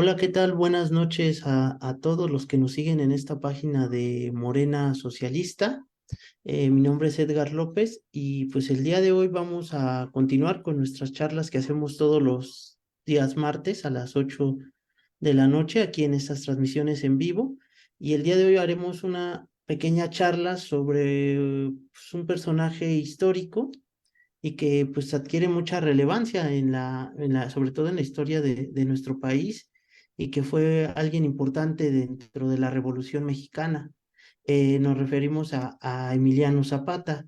Hola, ¿qué tal? Buenas noches a todos los que nos siguen en esta página de Morena Socialista. Mi nombre es Edgar López y pues el día de hoy vamos a continuar con nuestras charlas que hacemos todos los días martes a las 8 de la noche aquí en estas transmisiones en vivo. Y el día de hoy haremos una pequeña charla sobre pues, un personaje histórico y que pues adquiere mucha relevancia sobre todo en la historia de nuestro país y que fue alguien importante dentro de la Revolución Mexicana. Nos referimos a Emiliano Zapata.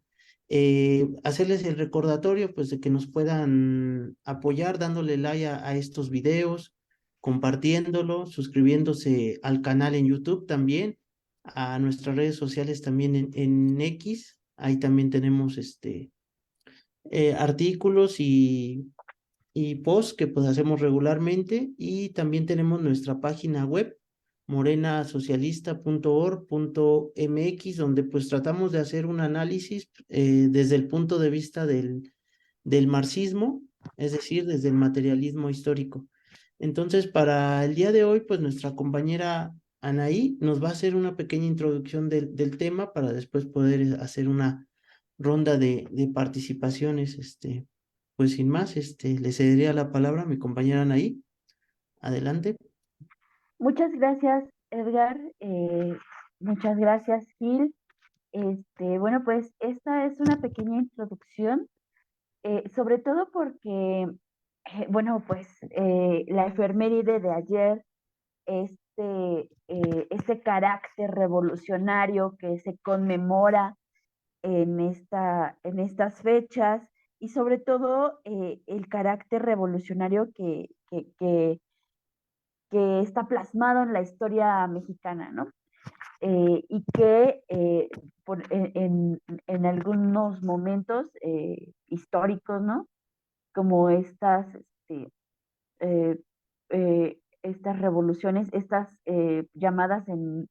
Hacerles el recordatorio pues de que nos puedan apoyar dándole like a estos videos, compartiéndolo, suscribiéndose al canal en YouTube también, a nuestras redes sociales también en X. Ahí también tenemos artículos y posts que pues hacemos regularmente y también tenemos nuestra página web morenasocialista.org.mx donde pues tratamos de hacer un análisis desde el punto de vista del marxismo, es decir, desde el materialismo histórico. Entonces, para el día de hoy, pues nuestra compañera Anaí nos va a hacer una pequeña introducción del tema para después poder hacer una ronda de participaciones. Pues sin más, le cedería la palabra a mi compañera Anaí. Adelante. Muchas gracias, Edgar. Muchas gracias, Gil. Bueno, pues esta es una pequeña introducción, sobre todo porque, bueno, pues la efeméride de ayer, este carácter revolucionario que se conmemora en estas fechas y sobre todo el carácter revolucionario que está plasmado en la historia mexicana, ¿no? Y que en algunos momentos históricos, ¿no? Como eh, estas revoluciones, estas llamadas en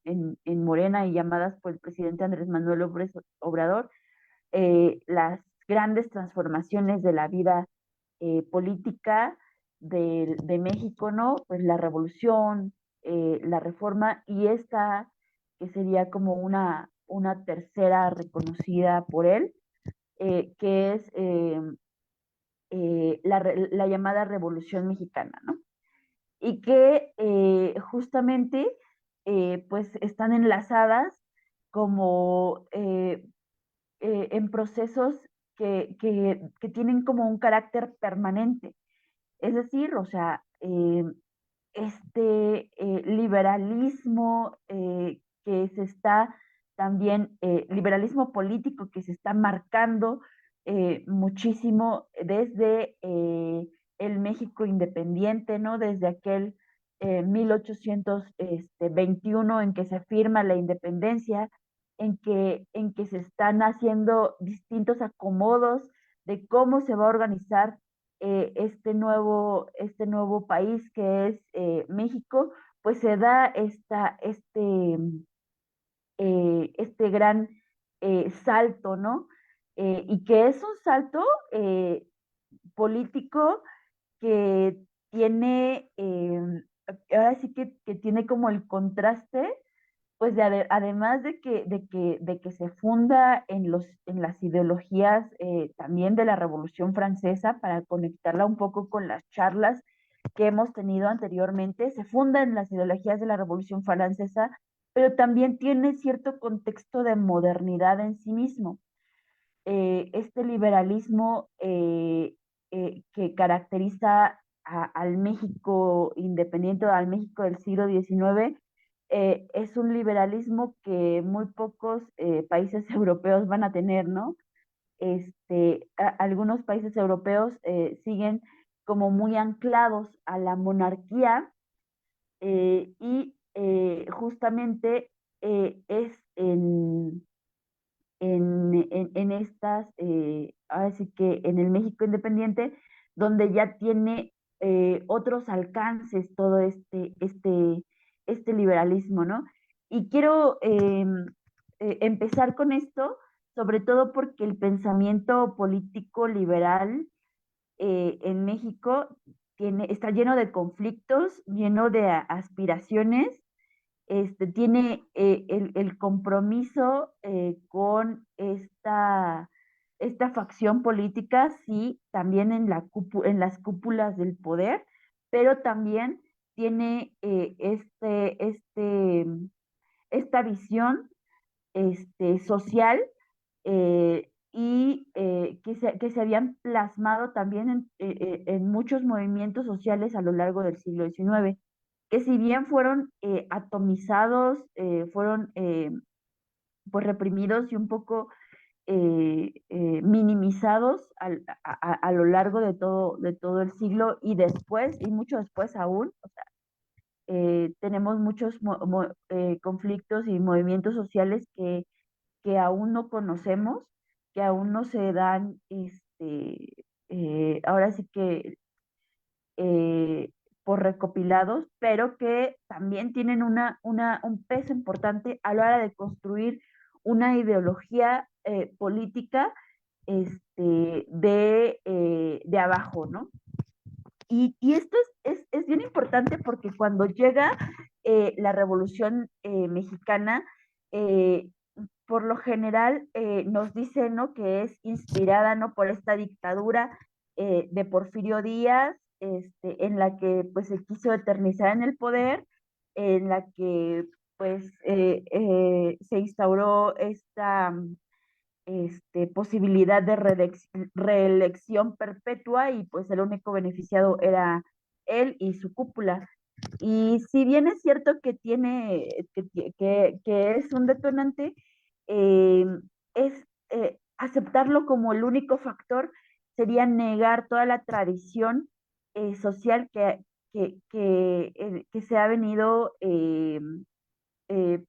Morena y llamadas por el presidente Andrés Manuel López Obrador, las grandes transformaciones de la vida política de México, ¿no? Pues la revolución, la reforma y esta que sería como una tercera reconocida por él, que es la llamada Revolución Mexicana, ¿no? Y que justamente pues están enlazadas como en procesos que tienen como un carácter permanente. Es decir, o sea, liberalismo que se está también, liberalismo político que se está marcando muchísimo desde el México independiente, ¿no? Desde aquel 1821 en que se firma la independencia, en que se están haciendo distintos acomodos de cómo se va a organizar este nuevo país que es México, pues se da este gran salto, ¿no? Y que es un salto político que tiene, ahora sí que tiene como el contraste pues además de que se funda en las ideologías también de la Revolución Francesa, para conectarla un poco con las charlas que hemos tenido anteriormente, se funda en las ideologías de la Revolución Francesa, pero también tiene cierto contexto de modernidad en sí mismo. Este liberalismo que caracteriza al México independiente o al México del siglo XIX, es un liberalismo que muy pocos países europeos van a tener, ¿no? Algunos países europeos siguen como muy anclados a la monarquía y justamente es en estas, ahora sí que en el México independiente, donde ya tiene otros alcances todo este liberalismo, ¿no? Y quiero empezar con esto, sobre todo porque el pensamiento político liberal en México está lleno de conflictos, lleno de aspiraciones, tiene el compromiso con esta facción política, sí, también en las cúpulas del poder, pero también tiene esta visión social, que se habían plasmado también en muchos movimientos sociales a lo largo del siglo XIX, que si bien fueron atomizados, fueron pues reprimidos y un poco minimizados a lo largo de todo el siglo y después, y mucho después aún, tenemos muchos conflictos y movimientos sociales que aún no conocemos, que aún no se dan, ahora sí que por recopilados, pero que también tienen un peso importante a la hora de construir una ideología política de abajo, ¿no? Y esto es bien importante porque cuando llega la Revolución Mexicana, eh, por lo general nos dice, ¿no?, que es inspirada, ¿no?, por esta dictadura de Porfirio Díaz, en la que pues se quiso eternizar en el poder, en la que pues se instauró esta posibilidad de reelección perpetua y pues el único beneficiado era él y su cúpula. Y si bien es cierto que que es un detonante, eh, es aceptarlo como el único factor sería negar toda la tradición social que se ha venido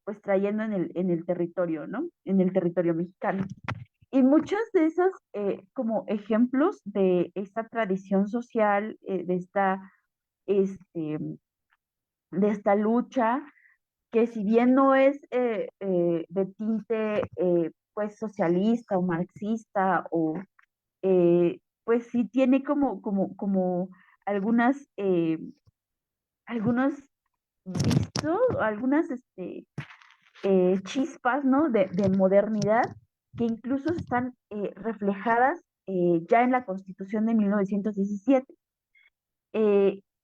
pues trayendo en el territorio, ¿no? En el territorio mexicano. Y muchos de esos como ejemplos de esta tradición social, este, de esta lucha, que si bien no es de tinte pues socialista o marxista, pues sí tiene como algunas, algunos vistos, algunas chispas, ¿no?, de modernidad que incluso están reflejadas ya en la Constitución de 1917.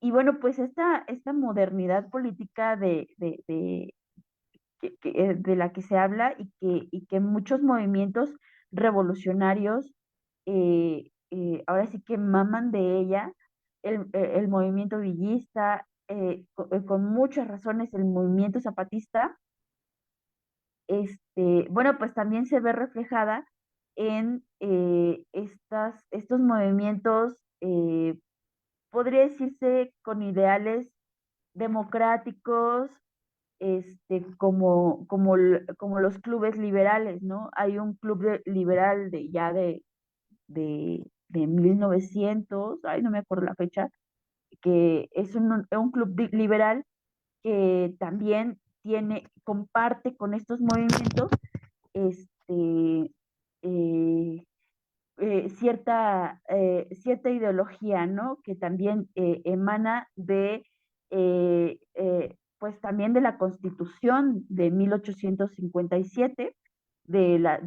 Y bueno, pues esta modernidad política de la que se habla y que muchos movimientos revolucionarios ahora sí que maman de ella, el movimiento villista, con muchas razones el movimiento zapatista, bueno, pues también se ve reflejada en estos movimientos, podría decirse, con ideales democráticos, como los clubes liberales, ¿no? Hay un liberal de 1900, ay, no me acuerdo la fecha, que es un club liberal que también comparte con estos movimientos este, eh, cierta ideología, ¿no?, que también emana pues también de la Constitución de 1857, de la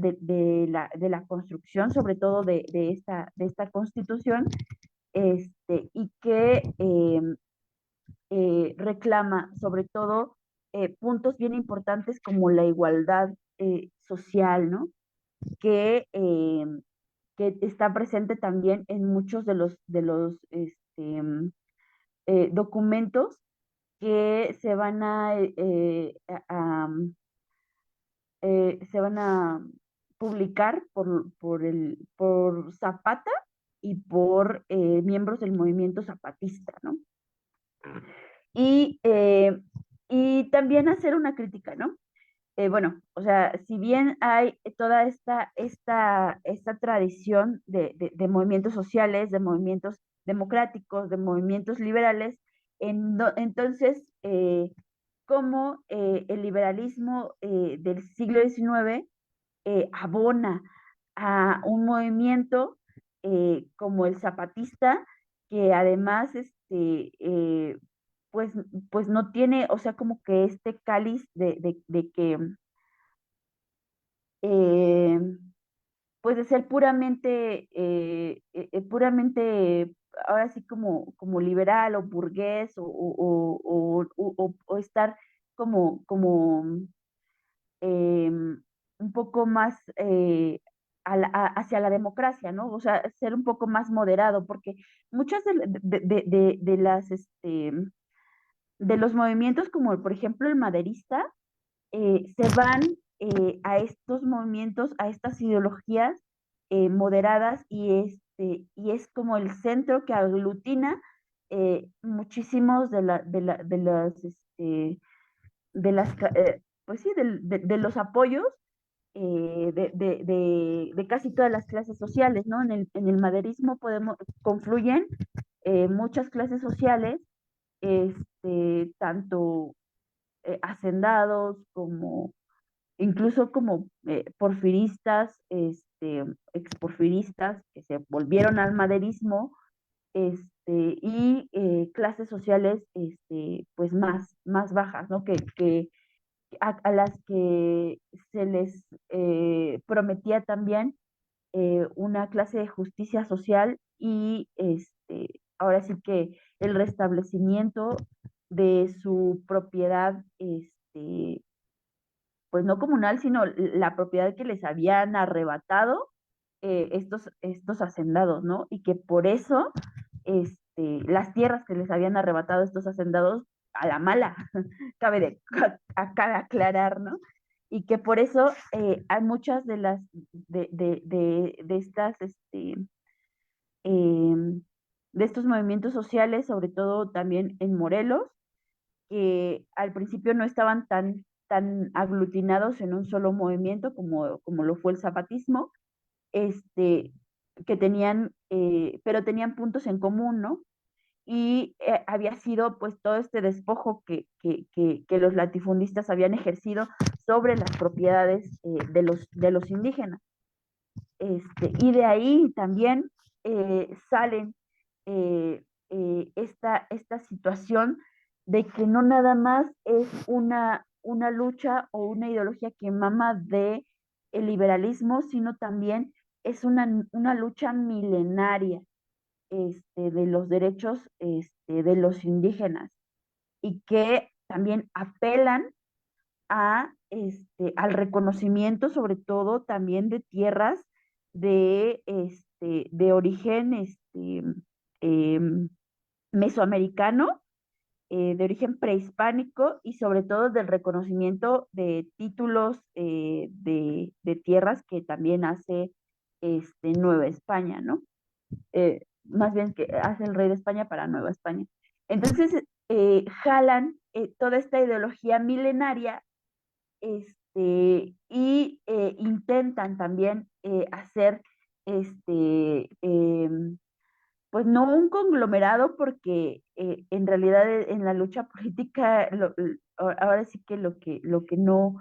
construcción, sobre todo de esta Constitución, y que reclama sobre todo puntos bien importantes como la igualdad social, ¿no? Que, eh, que está presente también en muchos documentos que se van a publicar por Zapata y por miembros del movimiento zapatista, ¿no? Y, y también hacer una crítica, ¿no? Bueno, o sea, si bien hay toda esta tradición de movimientos sociales, de movimientos democráticos, de movimientos liberales, entonces, cómo el liberalismo del siglo XIX abona a un movimiento como el zapatista, que además pues, pues no tiene, o sea, como que este cáliz de que, eh, pues de ser puramente, ahora sí como liberal o burgués o estar como un poco más hacia la democracia, ¿no? O sea, ser un poco más moderado, porque muchas de las, de los movimientos, como por ejemplo el maderista, se van a estos movimientos, a estas ideologías moderadas y es como el centro que aglutina muchísimos de las, pues sí, de los apoyos de casi todas las clases sociales, ¿no? En el maderismo confluyen muchas clases sociales, tanto hacendados como incluso como porfiristas, exporfiristas que se volvieron al maderismo, y clases sociales pues más bajas, ¿no? A las que se les prometía también una clase de justicia social y ahora sí que el restablecimiento de su propiedad, pues no comunal, sino la propiedad que les habían arrebatado estos hacendados, ¿no? Y que por eso las tierras que les habían arrebatado estos hacendados a la mala, cabe aclarar, ¿no? Y que por eso hay muchas de las de estas eh, de estos movimientos sociales, sobre todo también en Morelos, que al principio no estaban tan aglutinados en un solo movimiento como lo fue el zapatismo, este, pero tenían puntos en común, ¿no? Y había sido pues todo este despojo que los latifundistas habían ejercido sobre las propiedades de los indígenas. Y de ahí también salen esta situación de que no nada más es una lucha o una ideología que mama de el liberalismo, sino también es una lucha milenaria de los derechos de los indígenas y que también apelan al reconocimiento, sobre todo también de tierras de origen eh, mesoamericano, de origen prehispánico y sobre todo del reconocimiento de títulos de tierras que también hace Nueva España, ¿no? Más bien que hace el rey de España para Nueva España. Entonces, jalan toda esta ideología milenaria y intentan también hacer pues no un conglomerado porque en realidad en la lucha política ahora sí que lo que no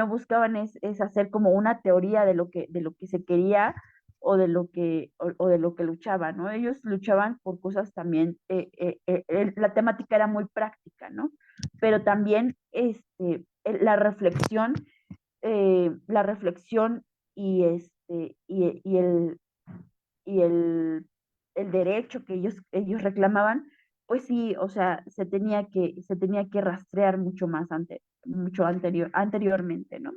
buscaban es hacer como una teoría de lo que se quería o de lo que luchaban, ¿no? Ellos luchaban por cosas también, la temática era muy práctica, ¿no? Pero también la reflexión y el derecho que ellos reclamaban, pues sí, o sea, se tenía que rastrear mucho más anteriormente, ¿no?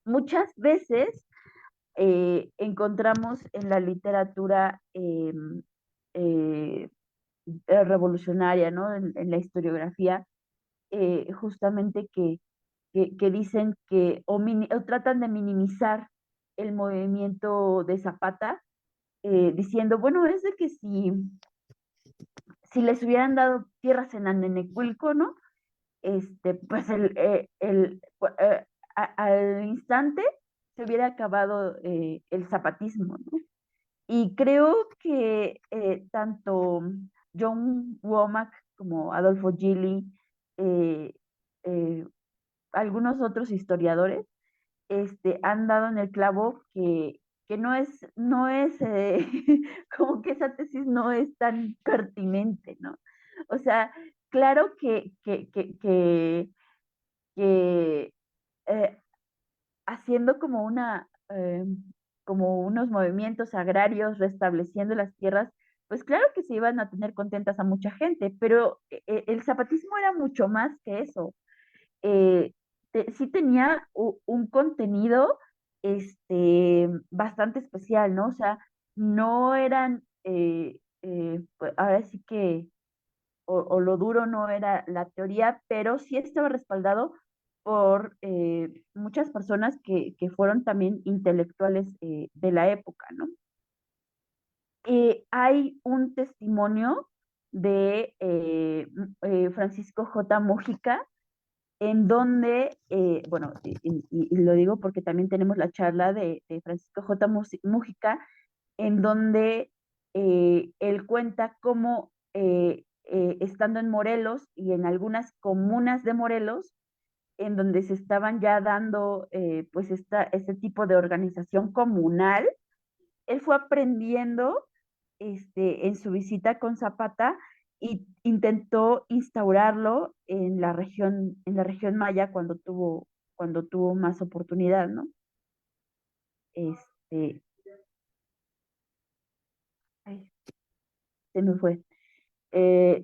Muchas veces encontramos en la literatura eh, revolucionaria, ¿no? En la historiografía, justamente que dicen o tratan de minimizar el movimiento de Zapata, diciendo, bueno, es de que si les hubieran dado tierras en Anenecuilco, ¿no? Pues al instante se hubiera acabado el zapatismo, ¿no? Y creo que tanto John Womack como Adolfo Gili, eh, eh, algunos otros historiadores, han dado en el clavo que no es como que esa tesis no es tan pertinente, ¿no? O sea, claro que haciendo como unos movimientos agrarios, restableciendo las tierras, pues claro que se iban a tener contentas a mucha gente, pero el zapatismo era mucho más que eso. eh, sí tenía un contenido bastante especial, ¿no? O sea, no eran, pues, ahora sí que, o lo duro no era la teoría, pero sí estaba respaldado por muchas personas que fueron también intelectuales de la época, ¿no? Hay un testimonio de Francisco J. Mújica, en donde, bueno, y lo digo porque también tenemos la charla de Francisco J. Mújica, en donde él cuenta cómo estando en Morelos y en algunas comunas de Morelos, en donde se estaban ya dando pues este tipo de organización comunal, él fue aprendiendo en su visita con Zapata y intentó instaurarlo en la región maya cuando tuvo más oportunidad, ¿no? Este, ay, se me fue. Eh,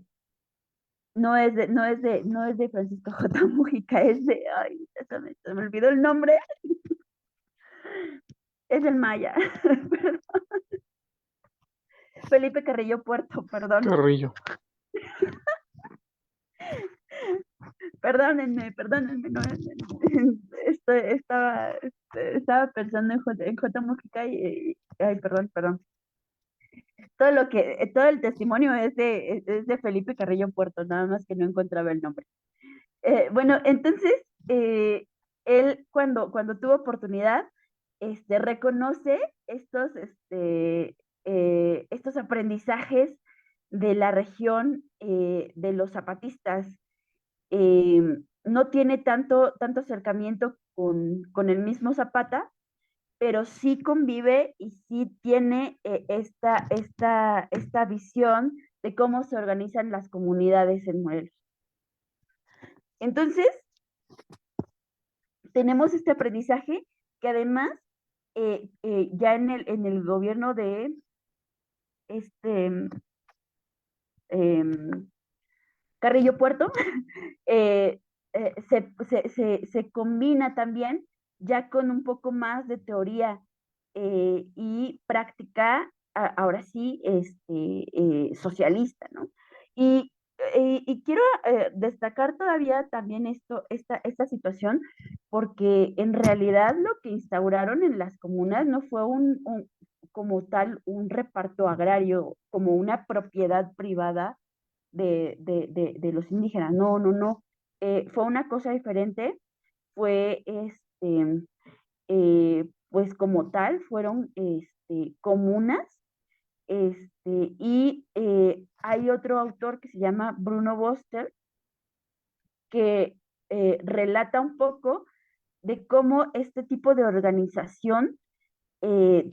no es de Francisco J. Mujica, ay, se me olvidó el nombre, es el maya. Felipe Carrillo Puerto, perdón. Carrillo. Perdónenme, no, estaba pensando en J. Mujica ay, perdón. Todo el testimonio es de Felipe Carrillo Puerto, nada más que no encontraba el nombre. Bueno, entonces, él cuando tuvo oportunidad, reconoce estos aprendizajes de la región de los zapatistas. eh, no tiene tanto acercamiento con el mismo Zapata, pero sí convive y sí tiene esta visión de cómo se organizan las comunidades en Morelos. Entonces, tenemos este aprendizaje que además, ya en el gobierno de este em, Carrillo Puerto, eh, se combina también ya con un poco más de teoría y práctica, ahora sí, socialista, ¿no? Y, y quiero destacar todavía también esta situación, porque en realidad lo que instauraron en las comunas no fue como tal un reparto agrario, como una propiedad privada de los indígenas. No, no, no. Fue una cosa diferente. Fue, pues como tal, fueron comunas. Y hay otro autor que se llama Bruno Boster, que relata un poco de cómo este tipo de organización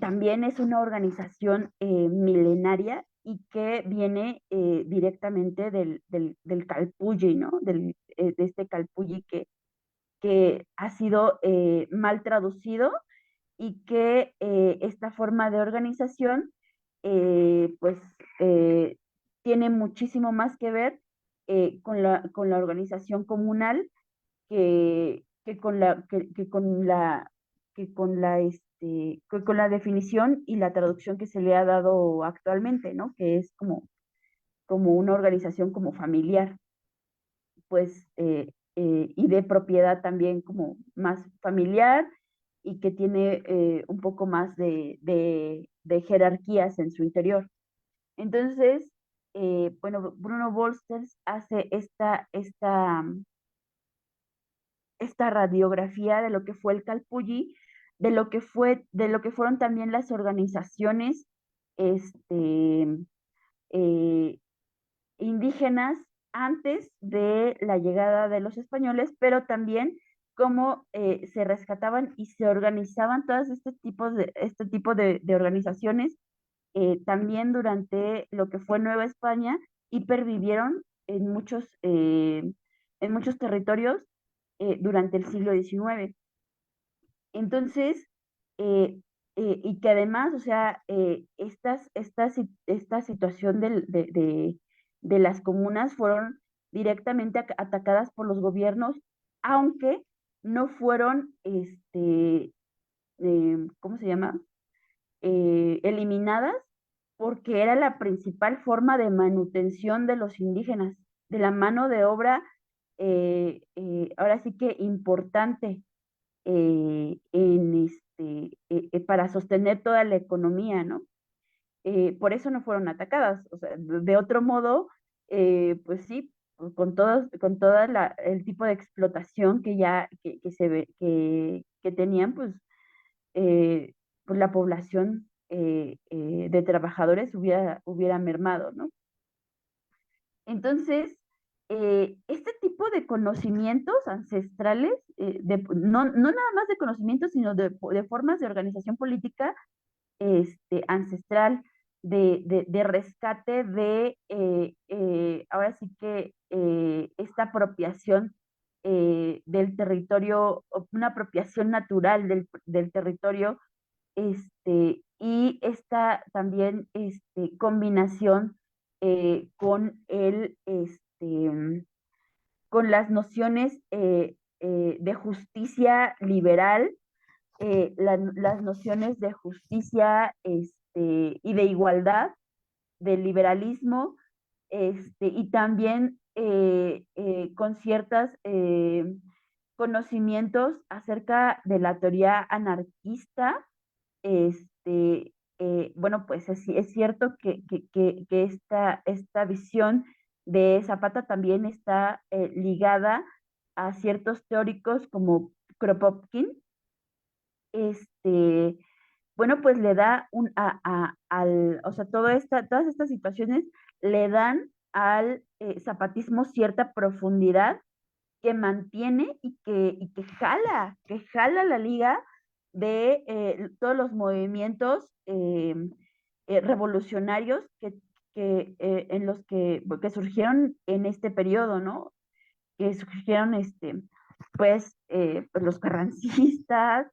también es una organización milenaria y que viene directamente del Calpulli, ¿no? De este Calpulli que ha sido mal traducido y que esta forma de organización pues eh, tiene muchísimo más que ver con la organización comunal que con la definición y la traducción que se le ha dado actualmente, ¿no? Que es como una organización como familiar, pues, y de propiedad también como más familiar y que tiene un poco más de jerarquías en su interior. Entonces, bueno, Bruno Bolsters hace esta radiografía de lo que fue el Calpulli, de lo que fueron también las organizaciones este, eh, indígenas antes de la llegada de los españoles, pero también cómo se rescataban y se organizaban todos este tipo de organizaciones también durante lo que fue Nueva España y pervivieron en muchos territorios durante el siglo XIX. Entonces, eh, y que además, o sea, esta situación de las comunas fueron directamente atacadas por los gobiernos, aunque no fueron, ¿cómo se llama? Eliminadas, porque era la principal forma de manutención de los indígenas, de la mano de obra, ahora sí que importante para sostener toda la economía, ¿no? Por eso no fueron atacadas. O sea, de otro modo, pues sí, con todo el tipo de explotación que se ve, que tenían, eh, pues la población de trabajadores hubiera mermado, ¿no? Entonces, este tipo de conocimientos ancestrales, no nada más de conocimientos, sino de formas de organización política ancestral, de rescate ahora sí que esta apropiación del territorio, una apropiación natural del territorio, y esta también combinación con con las nociones de justicia liberal, las nociones de justicia y de igualdad, del liberalismo, y también con ciertos conocimientos acerca de la teoría anarquista. Bueno, pues es cierto que esta visión de Zapata también está ligada a ciertos teóricos como Kropotkin. este, bueno, pues le da o sea, todas estas situaciones le dan al zapatismo cierta profundidad que mantiene que jala la liga de todos los movimientos revolucionarios en los que surgieron en este periodo, ¿no? Que surgieron, pues los carrancistas,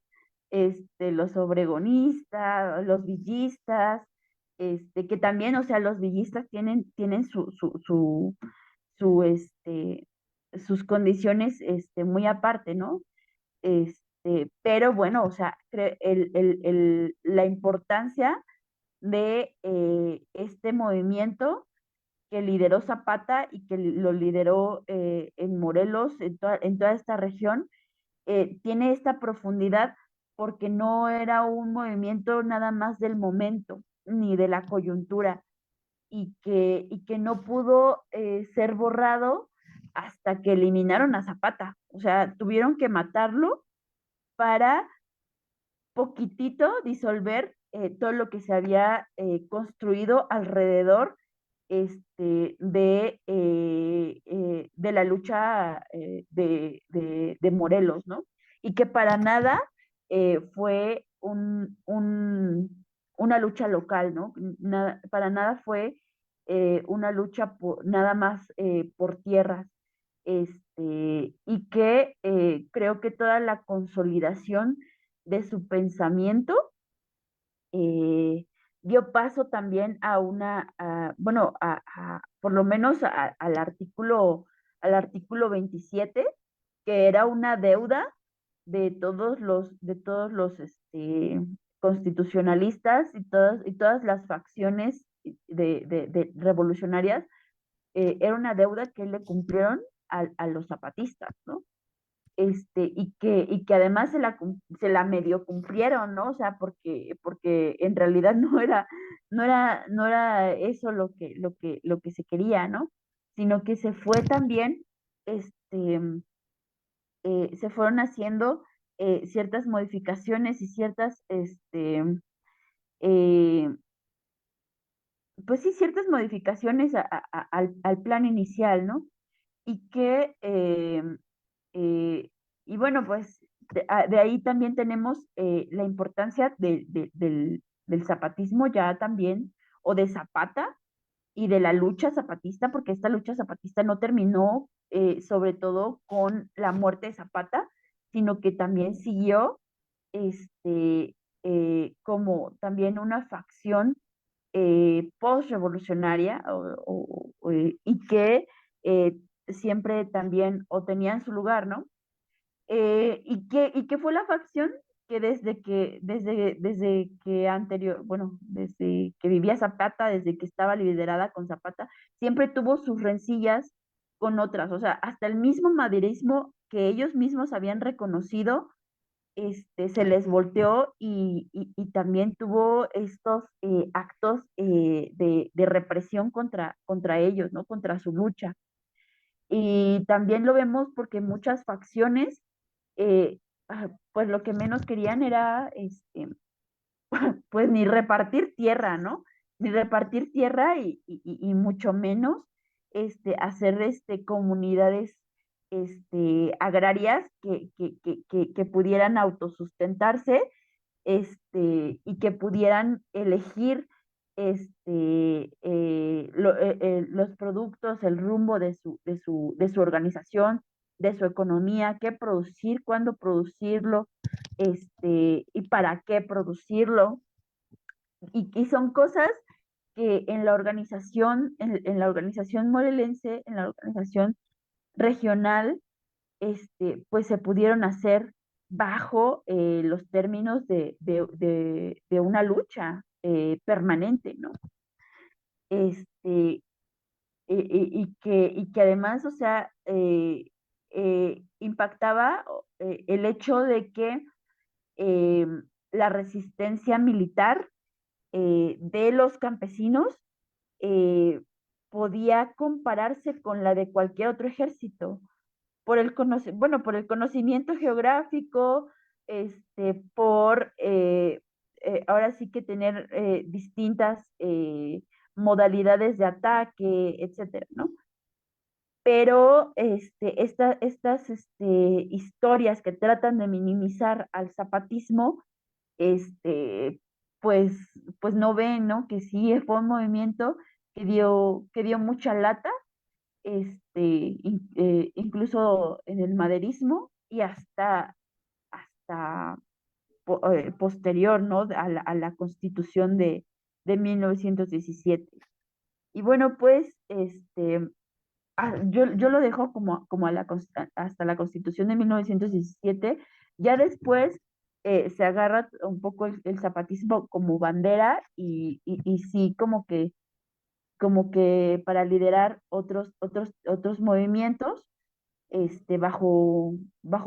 los obregonistas, los villistas, que también, o sea, los villistas tienen su, sus condiciones, muy aparte, ¿no? Pero bueno, o sea, la importancia de este movimiento que lideró Zapata y que lo lideró en Morelos, en toda esta región, tiene esta profundidad porque no era un movimiento nada más del momento ni de la coyuntura, y que no pudo ser borrado hasta que eliminaron a Zapata. O sea, tuvieron que matarlo para poquitito disolver todo lo que se había construido alrededor de la lucha de Morelos, ¿no? Y que para nada fue una lucha local, ¿no? Para nada fue una lucha nada más por tierras. Y que creo que toda la consolidación de su pensamiento eh, dio paso también bueno, por lo menos al artículo 27, que era una deuda de todos los constitucionalistas y todas las facciones de revolucionarias. Era una deuda que le cumplieron a los zapatistas, ¿no? Y que además se la medio cumplieron, ¿no? O sea, porque en realidad no era eso lo que se quería, ¿no? Sino que se fue también, este, se fueron haciendo ciertas modificaciones y ciertas, eh, pues sí, ciertas modificaciones al plan inicial, ¿no? Y que Y bueno, pues de ahí también tenemos la importancia del zapatismo ya también, o de Zapata, y de la lucha zapatista, porque esta lucha zapatista no terminó sobre todo con la muerte de Zapata, sino que también siguió como también una facción post-revolucionaria y que siempre también o tenían su lugar, ¿no? ¿Y qué fue la facción que desde que anterior, bueno, desde que vivía Zapata, desde que estaba liderada con Zapata, siempre tuvo sus rencillas con otras? O sea, hasta el mismo maderismo que ellos mismos habían reconocido, se les volteó y también tuvo estos actos de represión contra ellos, ¿no? Contra su lucha. Y también lo vemos porque muchas facciones, eh, pues lo que menos querían era, pues ni repartir tierra, ¿no? Ni repartir tierra y mucho menos, hacer, comunidades, agrarias que pudieran autosustentarse, y que pudieran elegir los productos, el rumbo de su organización, de su economía, qué producir, cuándo producirlo, y para qué producirlo. Y son cosas que en la organización morelense, en la organización regional, pues se pudieron hacer bajo los términos de una lucha permanente, ¿no? Este, y que además, o sea, impactaba el hecho de que eh, la resistencia militar de los campesinos eh, podía compararse con la de cualquier otro ejército por el conocimiento geográfico, ahora sí que tener distintas modalidades de ataque, etcétera, ¿no? Pero estas historias que tratan de minimizar al zapatismo, este, pues, pues no ven, ¿no? Que sí fue un movimiento que dio mucha lata, incluso en el maderismo y hasta posterior, ¿no? A la Constitución de 1917. Y bueno, pues, yo lo dejo como hasta la Constitución de 1917. Ya después se agarra un poco el zapatismo como bandera y sí, como que para liderar otros movimientos, bajo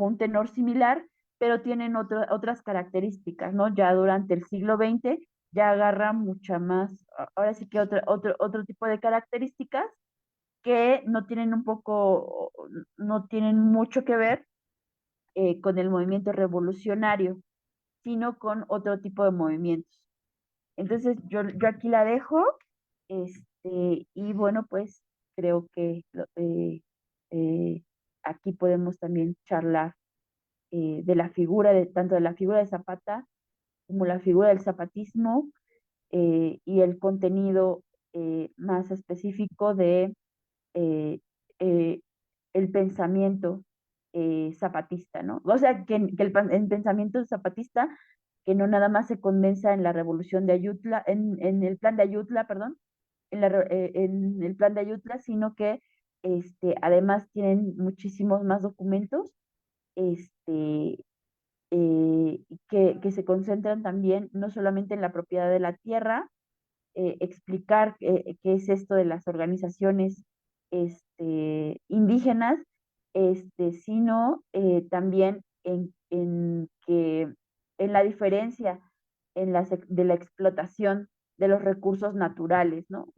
un tenor similar, pero tienen otras características, ¿no? Ya durante el siglo XX ya agarra mucha más, ahora sí que otro tipo de características que no tienen mucho que ver con el movimiento revolucionario, sino con otro tipo de movimientos. Entonces, yo aquí la dejo, y bueno, pues creo que eh, aquí podemos también charlar de la figura, tanto de la figura de Zapata como la figura del zapatismo, y el contenido más específico de eh, eh, el pensamiento zapatista, ¿no? O sea, que el pensamiento zapatista, que no nada más se condensa en la revolución de Ayutla, en el plan de Ayutla, perdón, en el plan de Ayutla, sino que además tienen muchísimos más documentos, este, que se concentran también no solamente en la propiedad de la tierra, explicar qué es esto de las organizaciones indígenas, sino también en la diferencia de la explotación de los recursos naturales, ¿no?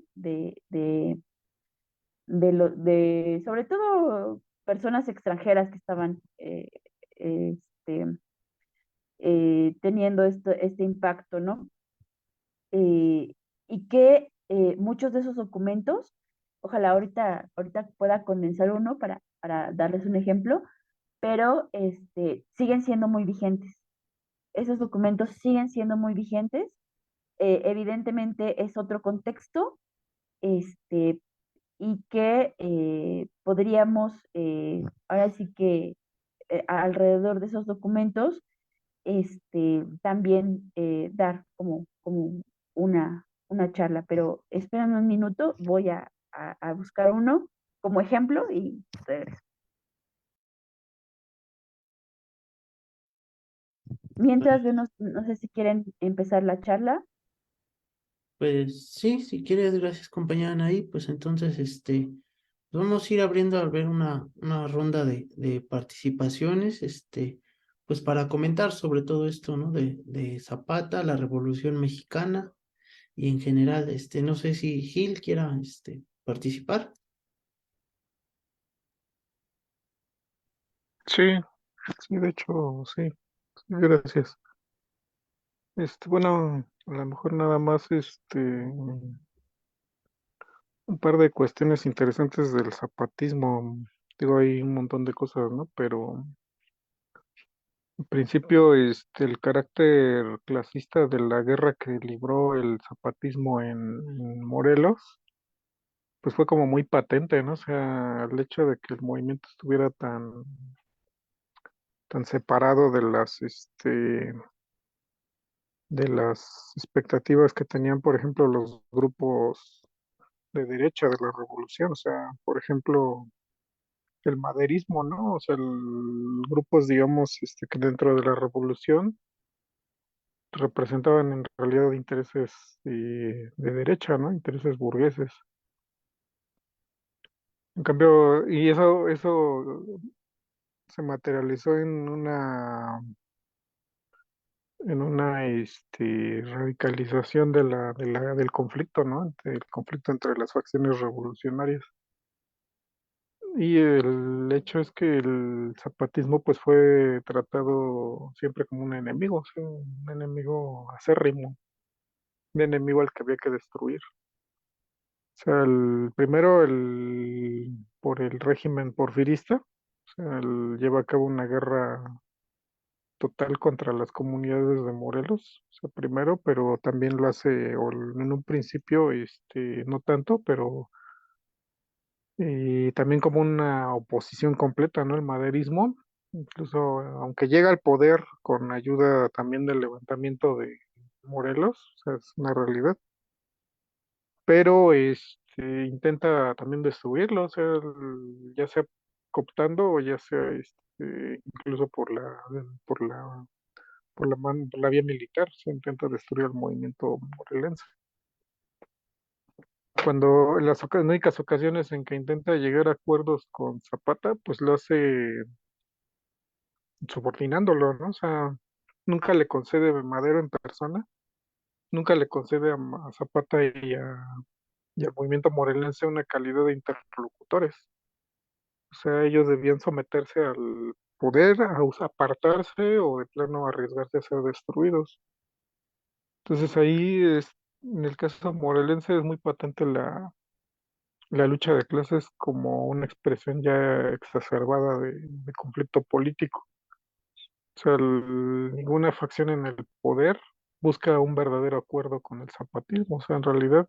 Sobre todo personas extranjeras que estaban este, teniendo este impacto, ¿no? eh, y que muchos de esos documentos, ojalá ahorita pueda condensar uno para darles un ejemplo, pero siguen siendo muy vigentes. Esos documentos siguen siendo muy vigentes. Evidentemente es otro contexto, este, y que podríamos, ahora sí que alrededor de esos documentos, también dar como una charla, pero espérame un minuto, voy a buscar uno como ejemplo y regreso. Mientras, no sé si quieren empezar la charla. Pues sí, si quieres, gracias compañera Anaí, pues entonces vamos a ir abriendo a ver una ronda de participaciones, pues para comentar sobre todo esto, ¿no? De Zapata, la Revolución Mexicana y en general, no sé si Gil quiera, participar. Sí, sí, de hecho, sí. Sí, gracias. Bueno, a lo mejor nada más, un par de cuestiones interesantes del zapatismo. Digo, hay un montón de cosas, ¿no? Pero en principio, el carácter clasista de la guerra que libró el zapatismo en Morelos, pues fue como muy patente, ¿no? O sea, el hecho de que el movimiento estuviera tan separado de las expectativas que tenían, por ejemplo, los grupos de derecha de la revolución, o sea, por ejemplo, el maderismo, ¿no? O sea, grupos, digamos, que dentro de la revolución representaban en realidad intereses de derecha, ¿no? Intereses burgueses. En cambio, y eso se materializó en una radicalización del conflicto, ¿no? El conflicto entre las facciones revolucionarias. Y el hecho es que el zapatismo pues fue tratado siempre como un enemigo, o sea, un enemigo acérrimo, un enemigo al que había que destruir. O sea, primero por el régimen porfirista, o sea, lleva a cabo una guerra total contra las comunidades de Morelos, o sea, primero, pero también lo hace, o en un principio, no tanto, pero también como una oposición completa, ¿no? El maderismo, incluso aunque llega al poder con ayuda también del levantamiento de Morelos, o sea, es una realidad, pero intenta también destruirlo, o sea, ya sea cooptando o ya sea incluso por la vía militar, se intenta destruir el movimiento morelense. Cuando en las únicas ocasiones en que intenta llegar a acuerdos con Zapata, pues lo hace subordinándolo, ¿no? O sea, nunca le concede Madero en persona, nunca le concede a Zapata y al movimiento morelense una calidad de interlocutores. O sea, ellos debían someterse al poder, apartarse o de plano arriesgarse a ser destruidos. Entonces ahí en el caso morelense es muy patente la lucha de clases como una expresión ya exacerbada de conflicto político. O sea, ninguna facción en el poder busca un verdadero acuerdo con el zapatismo. O sea, en realidad,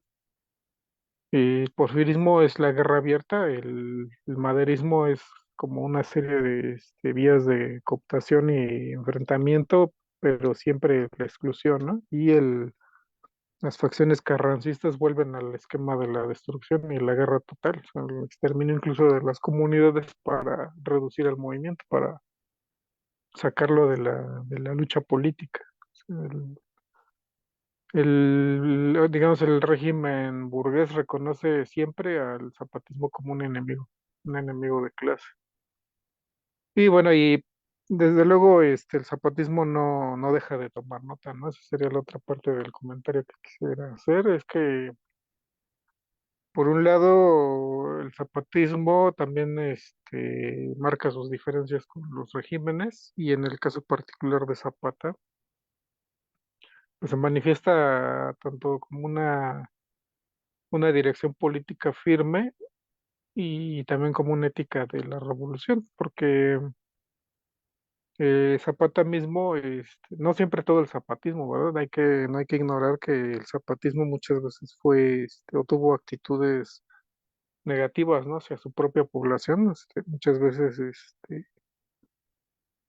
el porfirismo es la guerra abierta, el maderismo es como una serie de vías de cooptación y enfrentamiento, pero siempre la exclusión, ¿no? Y las facciones carrancistas vuelven al esquema de la destrucción y la guerra total, o sea, el exterminio incluso de las comunidades para reducir el movimiento, para sacarlo de la lucha política. O sea, digamos, el régimen burgués reconoce siempre al zapatismo como un enemigo de clase. Y bueno, y desde luego el zapatismo no deja de tomar nota, ¿no? Esa sería la otra parte del comentario que quisiera hacer, es que por un lado el zapatismo también marca sus diferencias con los regímenes y en el caso particular de Zapata, pues se manifiesta tanto como una dirección política firme y también como una ética de la revolución, porque Zapata mismo, no siempre todo el zapatismo, ¿verdad? No hay que ignorar que el zapatismo muchas veces fue, o tuvo actitudes negativas, ¿no? Hacia su propia población, muchas veces,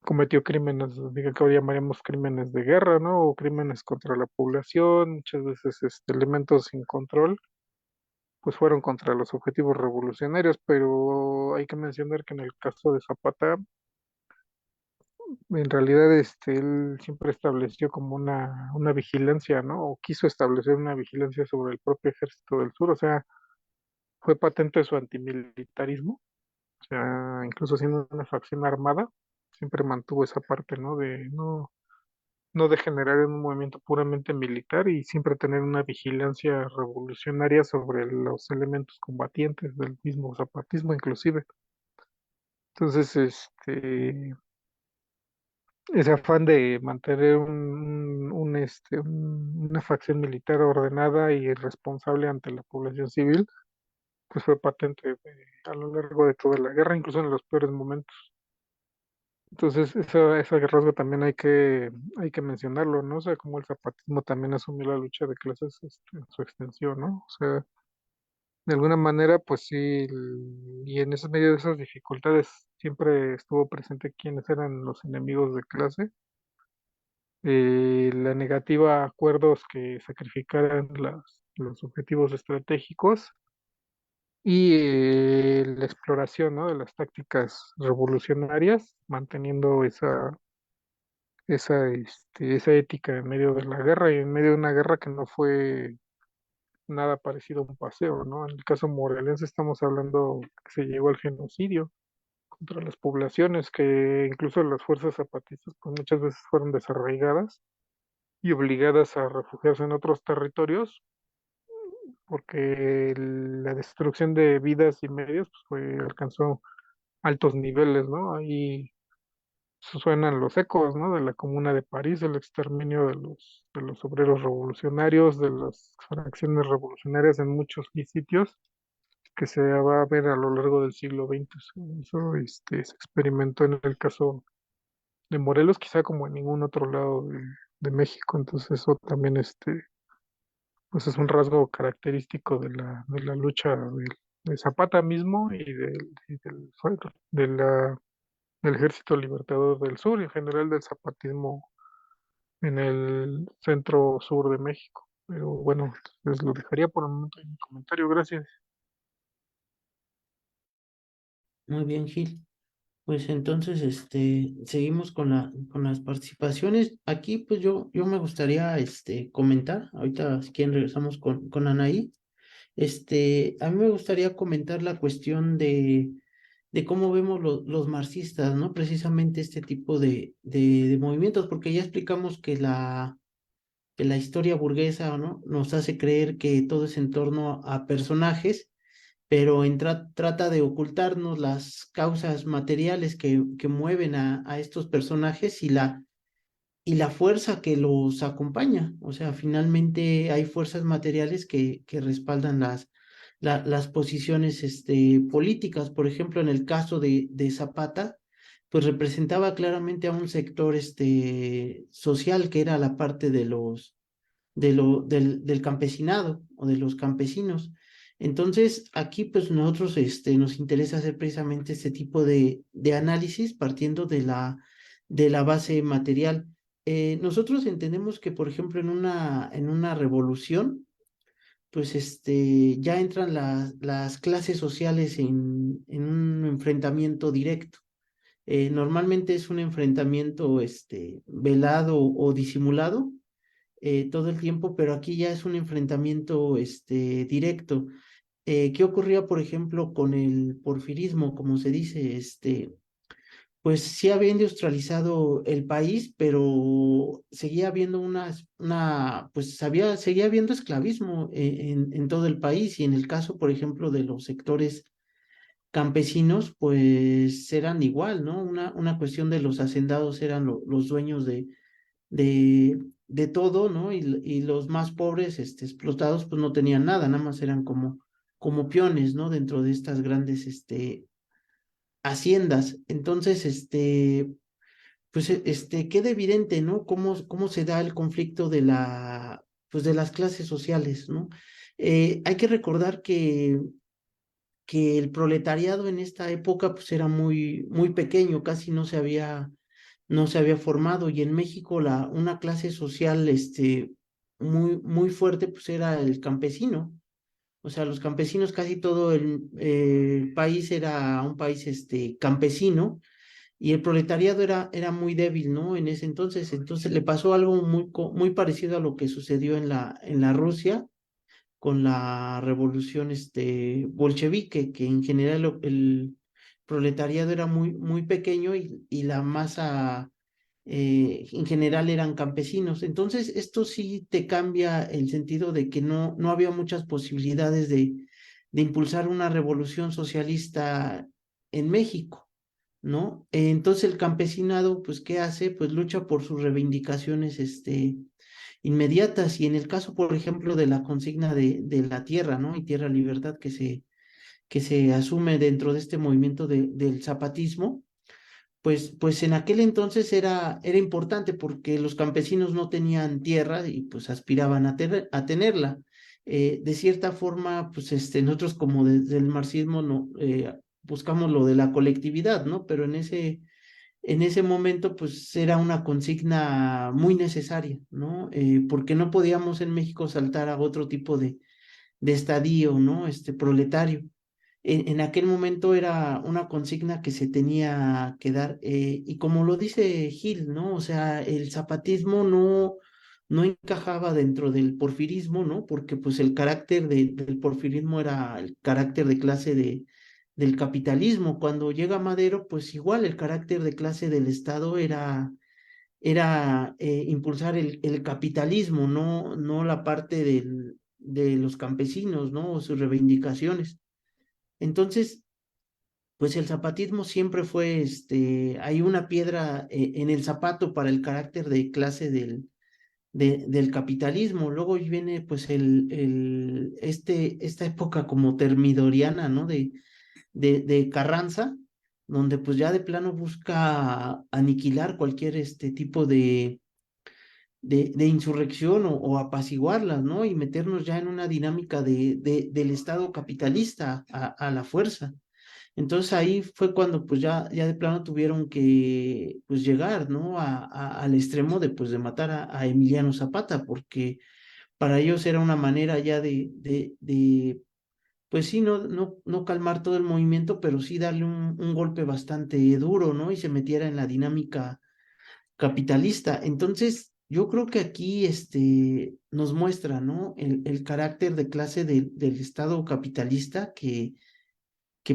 cometió crímenes, diga que hoy llamaríamos crímenes de guerra, ¿no? O crímenes contra la población, muchas veces, elementos sin control, pues fueron contra los objetivos revolucionarios, pero hay que mencionar que en el caso de Zapata, en realidad, él siempre estableció como una vigilancia, ¿no? O quiso establecer una vigilancia sobre el propio ejército del sur, o sea, fue patente su antimilitarismo, o sea, incluso siendo una facción armada, siempre mantuvo esa parte, ¿no? De no degenerar en un movimiento puramente militar y siempre tener una vigilancia revolucionaria sobre los elementos combatientes del mismo zapatismo, inclusive. Entonces, ese afán de mantener una facción militar ordenada y responsable ante la población civil, pues fue patente a lo largo de toda la guerra, incluso en los peores momentos. Entonces, ese rasgo también hay que mencionarlo, ¿no? O sea, como el zapatismo también asumió la lucha de clases, en su extensión, ¿no? O sea, de alguna manera, pues sí, y en ese medio de esas dificultades siempre estuvo presente quiénes eran los enemigos de clase, la negativa a acuerdos que sacrificaran los objetivos estratégicos y la exploración, ¿no? De las tácticas revolucionarias, manteniendo esa ética en medio de la guerra y en medio de una guerra que no fue nada parecido a un paseo, ¿no? En el caso morelense estamos hablando que se llegó al genocidio contra las poblaciones, que incluso las fuerzas zapatistas pues muchas veces fueron desarraigadas y obligadas a refugiarse en otros territorios porque la destrucción de vidas y medios pues, alcanzó altos niveles, ¿no? Ahí suenan los ecos, ¿no? De la Comuna de París, el exterminio de los obreros revolucionarios, de las fracciones revolucionarias en muchos sitios que se va a ver a lo largo del siglo XX. Eso, se experimentó en el caso de Morelos, quizá como en ningún otro lado de México. Entonces eso también, pues es un rasgo característico de la lucha de Zapata mismo de del Ejército Libertador del Sur y en general del zapatismo en el centro sur de México. Pero bueno, les lo dejaría por el momento en mi comentario. Gracias. Muy bien, Gil. Pues entonces, seguimos con con las participaciones. Aquí, pues yo me gustaría, comentar. Ahorita, si quieren, regresamos con Anaí. A mí me gustaría comentar la cuestión de cómo vemos los marxistas, ¿no? Precisamente este tipo de movimientos, porque ya explicamos que la historia burguesa, ¿no? Nos hace creer que todo es en torno a personajes, pero trata de ocultarnos las causas materiales que mueven a estos personajes y la fuerza que los acompaña. O sea, finalmente hay fuerzas materiales que respaldan las posiciones políticas. Por ejemplo, en el caso de Zapata, pues representaba claramente a un sector social que era la parte del campesinado o de los campesinos. Entonces, aquí pues nosotros nos interesa hacer precisamente este tipo de análisis partiendo de la base material. Nosotros entendemos que, por ejemplo, en una revolución, pues ya entran las clases sociales en un enfrentamiento directo. Normalmente es un enfrentamiento velado o disimulado todo el tiempo, pero aquí ya es un enfrentamiento directo. ¿Qué ocurría, por ejemplo, con el porfirismo, como se dice? Pues sí había industrializado el país, pero seguía habiendo seguía habiendo esclavismo en todo el país y en el caso, por ejemplo, de los sectores campesinos, pues eran igual, ¿no? Una cuestión de los hacendados eran los dueños de todo, ¿no? Y los más pobres, explotados, pues no tenían nada, nada más eran como peones, ¿no? Dentro de estas grandes, haciendas. Entonces, pues queda evidente, ¿no? Cómo se da el conflicto de pues de las clases sociales, ¿no? Hay que recordar que el proletariado en esta época pues era muy pequeño, casi no se había formado, y en México una clase social muy fuerte pues era el campesino. O sea, los campesinos, casi todo el país era un país campesino, y el proletariado era muy débil, ¿no? En ese entonces. Entonces le pasó algo muy parecido a lo que sucedió en la Rusia con la revolución bolchevique, que en general el proletariado era muy pequeño, y la masa en general eran campesinos. Entonces, esto sí te cambia el sentido de que no había muchas posibilidades de impulsar una revolución socialista en México, ¿no? Entonces el campesinado, pues, ¿qué hace? Pues lucha por sus reivindicaciones, inmediatas. Y en el caso, por ejemplo, de la consigna de la tierra, ¿no? Y tierra libertad que se asume dentro de este movimiento del zapatismo, pues en aquel entonces era importante porque los campesinos no tenían tierra y pues aspiraban a tenerla. De cierta forma, pues nosotros como desde el marxismo no, buscamos lo de la colectividad, ¿no? Pero en ese momento, pues era una consigna muy necesaria, ¿no? Porque no podíamos en México saltar a otro tipo de estadio, ¿no? Proletario. En aquel momento era una consigna que se tenía que dar, y como lo dice Gil, ¿no? O sea, el zapatismo no encajaba dentro del porfirismo, ¿no? Porque pues el carácter del porfirismo era el carácter de clase del capitalismo. Cuando llega Madero, pues igual el carácter de clase del Estado era impulsar el capitalismo, no la parte de los campesinos, ¿no? O sus reivindicaciones. Entonces, pues el zapatismo siempre fue, hay una piedra en el zapato para el carácter de clase del capitalismo. Luego viene pues esta época como termidoriana, ¿no? De Carranza, donde pues ya de plano busca aniquilar cualquier tipo de insurrección o apaciguarlas, ¿no? Y meternos ya en una dinámica del Estado capitalista a la fuerza. Entonces ahí fue cuando pues ya de plano tuvieron que pues llegar, ¿no? Al extremo de pues de matar a Emiliano Zapata, porque para ellos era una manera ya pues sí, no calmar todo el movimiento, pero sí darle un golpe bastante duro, ¿no? Y se metiera en la dinámica capitalista. Entonces, yo creo que aquí nos muestra, ¿no? El carácter de clase del Estado capitalista que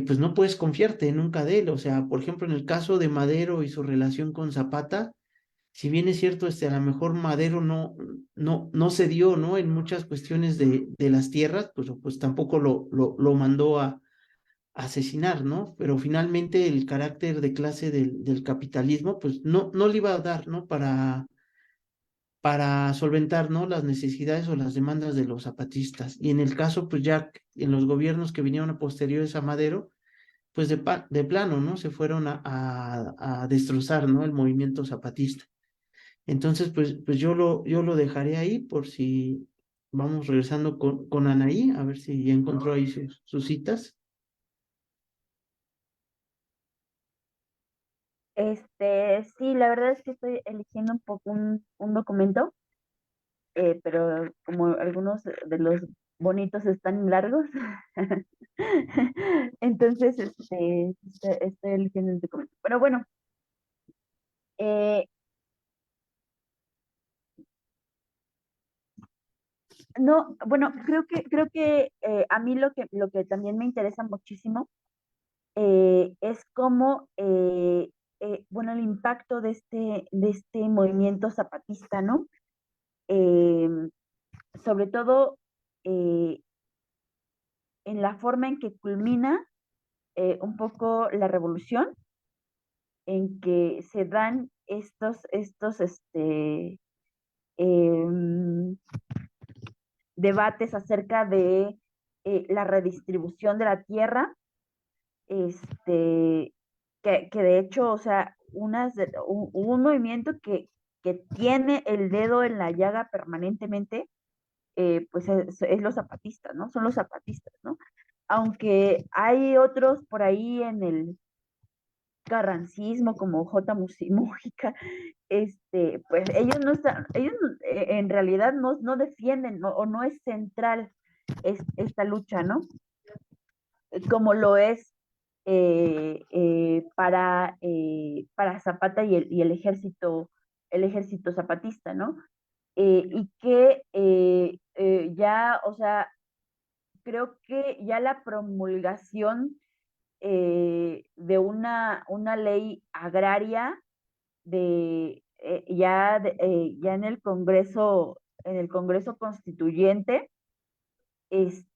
pues no puedes confiarte nunca de él. O sea, por ejemplo, en el caso de Madero y su relación con Zapata, si bien es cierto, a lo mejor Madero no se dio, ¿no? En muchas cuestiones de las tierras, pues tampoco lo mandó a asesinar, ¿no? Pero finalmente el carácter de clase del capitalismo, pues no le iba a dar, ¿no? Para solventar, ¿no? Las necesidades o las demandas de los zapatistas. Y en el caso, pues ya en los gobiernos que vinieron a posteriores a Madero, pues de plano, ¿no? Se fueron a destrozar, ¿no? El movimiento zapatista. Entonces, pues yo lo dejaré ahí por si vamos regresando con Anaí, a ver si ya encontró ahí sus citas. Sí, la verdad es que estoy eligiendo un poco un documento, pero como algunos de los bonitos están largos, entonces estoy eligiendo el documento. Pero bueno, eh, no, bueno, creo que a mí lo que también me interesa muchísimo es cómo, bueno, el impacto de este movimiento zapatista, ¿no? Eh, Sobre todo eh, en la forma en que culmina un poco la revolución, en que se dan estos em, debates acerca de la redistribución de la tierra, este, que de hecho, o sea, un movimiento que tiene el dedo en la llaga permanentemente, pues es los zapatistas, ¿no? Son los zapatistas, ¿no? Aunque hay otros por ahí en el carrancismo como Mújica, pues ellos no están, ellos en realidad no defienden o no es central esta lucha, ¿no? Como lo es para Zapata y el ejército zapatista, ¿no? Y que ya, o sea, creo que ya la promulgación de una ley agraria ya en el Congreso Constituyente,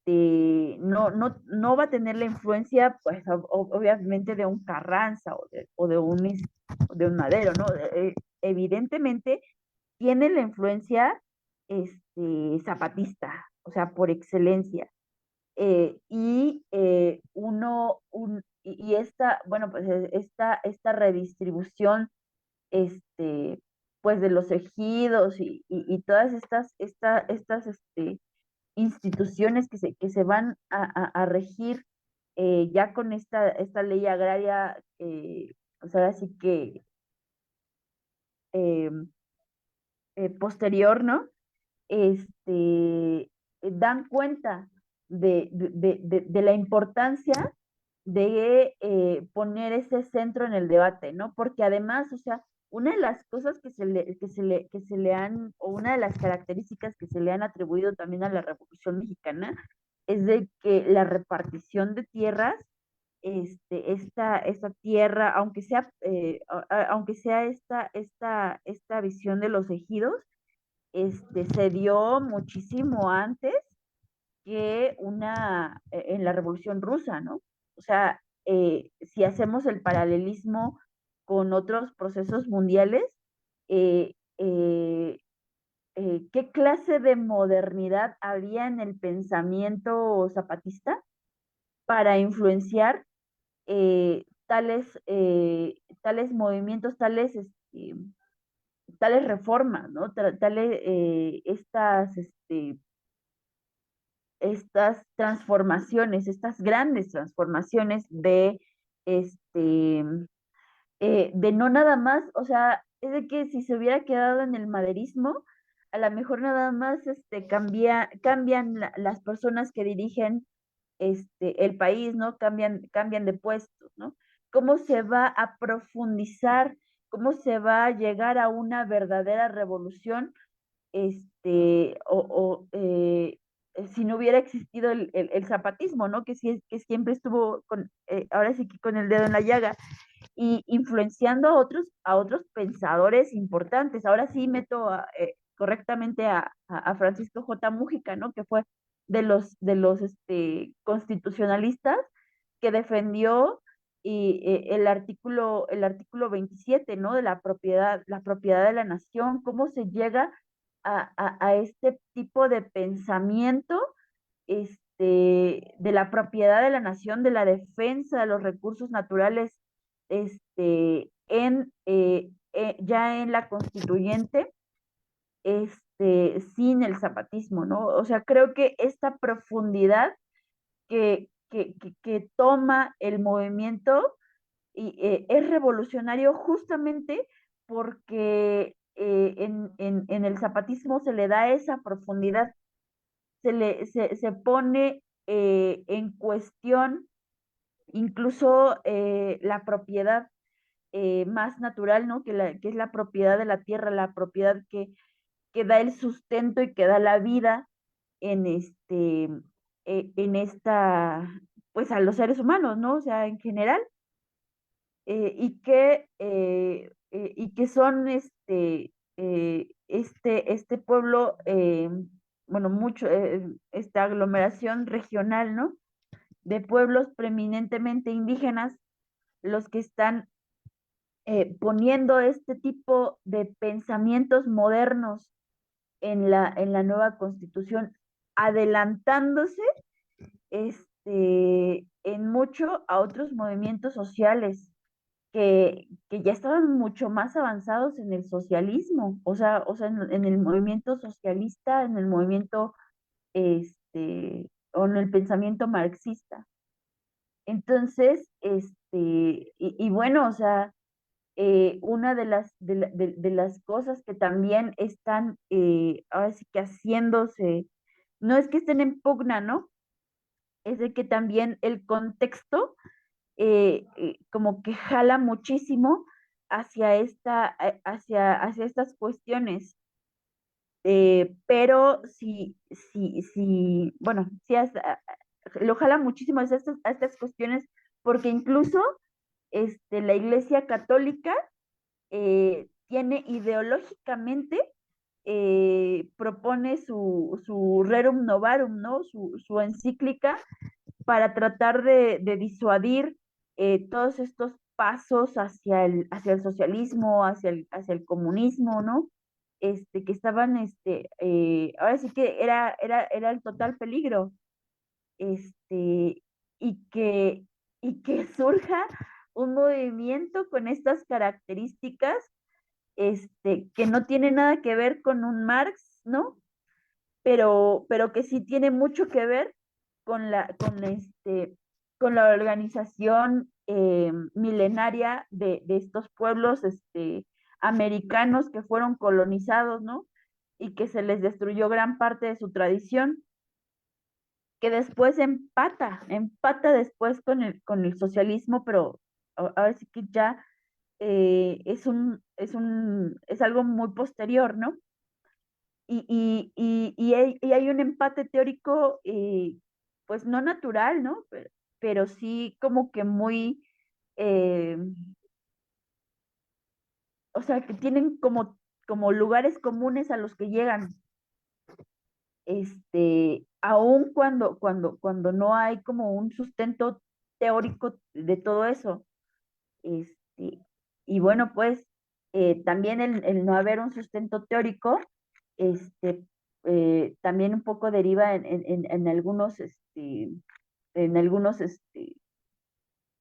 no va a tener la influencia, pues, obviamente de un Carranza o de un Madero, ¿no? Evidentemente tiene la influencia zapatista, o sea, por excelencia. Y esta, bueno, pues esta redistribución, este, pues de los ejidos y todas estas instituciones que se van a regir ya con esta ley agraria, pues ahora sí que eh, posterior, ¿no? Dan cuenta de la importancia de poner ese centro en el debate, ¿no? Porque además, o sea, una de las cosas que se le han, o una de las características que se le han atribuido también a la Revolución Mexicana, es de que la repartición de tierras, esta tierra, aunque sea esta visión de los ejidos, se dio muchísimo antes que en la Revolución Rusa, ¿no? O sea, si hacemos el paralelismo con otros procesos mundiales, eh, eh, ¿qué clase de modernidad había en el pensamiento zapatista para influenciar tales movimientos, tales reformas, ¿no? Estas transformaciones, estas grandes transformaciones este, de no nada más, o sea, es de que si se hubiera quedado en el maderismo, a lo mejor nada más cambian las personas que dirigen el país, ¿no? Cambian de puestos, ¿no? ¿Cómo se va a profundizar? ¿Cómo se va a llegar a una verdadera revolución si no hubiera existido el zapatismo, ¿no? Que siempre estuvo ahora sí que con el dedo en la llaga y influenciando a otros pensadores importantes. Ahora sí meto correctamente a Francisco J. Mújica, ¿no? Que fue de los constitucionalistas que defendió el artículo 27, ¿no? De la propiedad de la nación, cómo se llega a este tipo de pensamiento de la propiedad de la nación, de la defensa de los recursos naturales, ya en la constituyente, sin el zapatismo, ¿no? O sea, creo que esta profundidad que toma el movimiento es revolucionario justamente porque en el zapatismo se le da esa profundidad, se pone en cuestión incluso la propiedad más natural, ¿no? Que es la propiedad de la tierra, la propiedad que da el sustento y que da la vida en pues a los seres humanos, ¿no? O sea, en general, y que son este pueblo, bueno, esta aglomeración regional, ¿no? De pueblos preeminentemente indígenas, los que están poniendo este tipo de pensamientos modernos en la nueva constitución, adelantándose en mucho a otros movimientos sociales que ya estaban mucho más avanzados en el socialismo, o sea, en el movimiento socialista, en el movimiento, o en el pensamiento marxista. Entonces, y bueno, o sea, una de las cosas que también están, ahora sí que haciéndose, no es que estén en pugna, ¿no? Es de que también el contexto como que jala muchísimo hacia estas cuestiones. Pero sí, bueno, sí lo jala muchísimo a estas cuestiones, porque incluso la Iglesia Católica tiene ideológicamente, propone su Rerum Novarum, ¿no? Su encíclica para tratar de disuadir todos estos pasos hacia el socialismo, hacia el comunismo, ¿no? Que estaban, ahora sí que era el total peligro, este, y que, y que surja un movimiento con estas características, que no tiene nada que ver con un Marx, ¿no? Pero que sí tiene mucho que ver con la organización milenaria de estos pueblos americanos que fueron colonizados, ¿no? Y que se les destruyó gran parte de su tradición, que después empata después con el socialismo, pero ahora sí que ya es algo muy posterior, ¿no? Y hay un empate teórico, pues no natural, ¿no? Pero sí como que muy, eh, o sea, que tienen como lugares comunes a los que llegan, aun cuando no hay como un sustento teórico de todo eso. Este, y bueno, pues también el no haber un sustento teórico, este, también un poco deriva en algunos,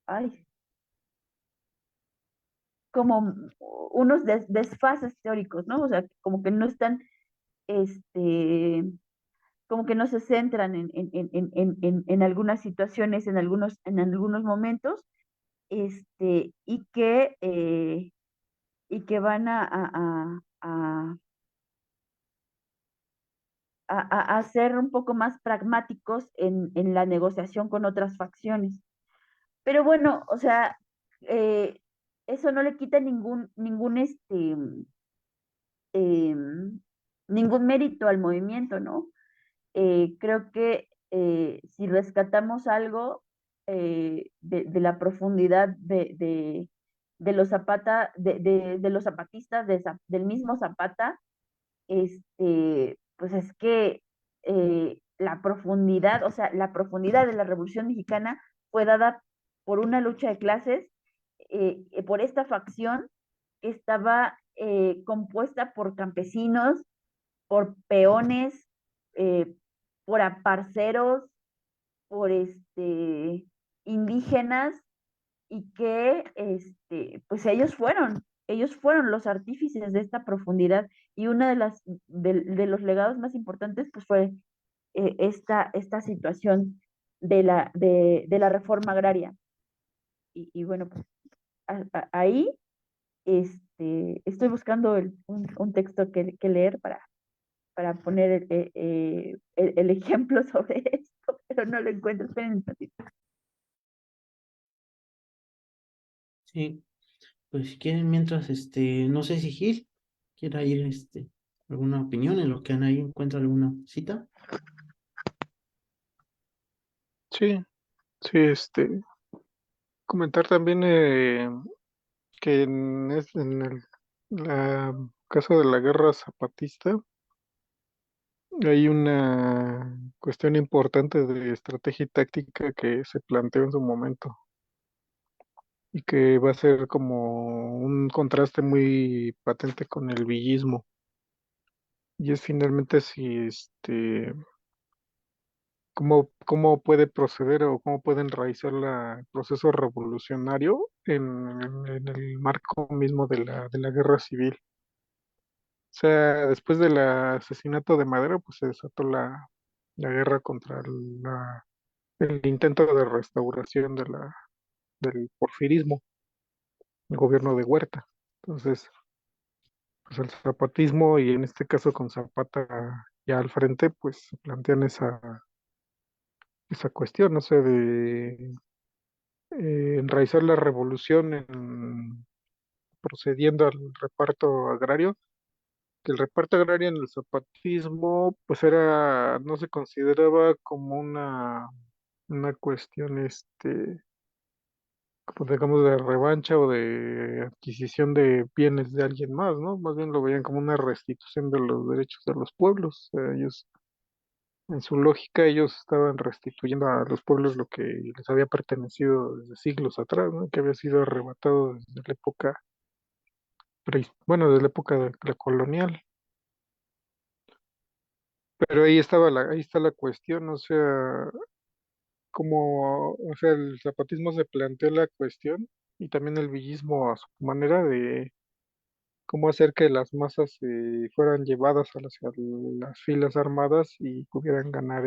ay, como unos desfases teóricos, ¿no? O sea, como que no están, este, como que no se centran en algunas situaciones, en algunos momentos, y que van a ser un poco más pragmáticos en la negociación con otras facciones. Pero bueno, o sea, eh, eso no le quita em, ningún mérito al movimiento, ¿no? Creo que si rescatamos algo de la profundidad de los de los zapatistas, del mismo Zapata, pues es que o sea, la profundidad de la Revolución Mexicana fue dada por una lucha de clases, por esta facción que estaba compuesta por campesinos, por peones, eh, por aparceros, por indígenas, y que pues ellos fueron los artífices de esta profundidad, y una de los legados más importantes pues fue esta situación de la reforma agraria. Y bueno, pues ahí estoy buscando un texto que leer para poner el ejemplo sobre esto, pero no lo encuentro. Esperen un ratito. Sí, pues si quieren, mientras, no sé si Gil quiera ir, alguna opinión en lo que Anaí encuentra alguna cita. Sí, sí, comentar también que en el caso de la guerra zapatista hay una cuestión importante de estrategia y táctica que se planteó en su momento y que va a ser como un contraste muy patente con el villismo. Y es finalmente si cómo puede proceder o cómo puede enraizar el proceso revolucionario en el marco mismo de la guerra civil. O sea, después del asesinato de Madero, pues se desató la guerra contra el intento de restauración del porfirismo, el gobierno de Huerta. Entonces, pues el zapatismo y en este caso con Zapata ya al frente, pues se plantean esa cuestión, no sé, de enraizar la revolución procediendo al reparto agrario, que el reparto agrario en el zapatismo pues no se consideraba como una cuestión, como digamos, de revancha o de adquisición de bienes de alguien más, ¿no? Más bien lo veían como una restitución de los derechos de los pueblos. O sea, ellos, en su lógica, ellos estaban restituyendo a los pueblos lo que les había pertenecido desde siglos atrás, ¿no? Que había sido arrebatado desde la época bueno, desde la época de la colonial. Pero ahí está la cuestión, o sea, o sea, el zapatismo se planteó la cuestión y también el villismo a su manera de cómo hacer que las masas fueran llevadas hacia las filas armadas y pudieran ganar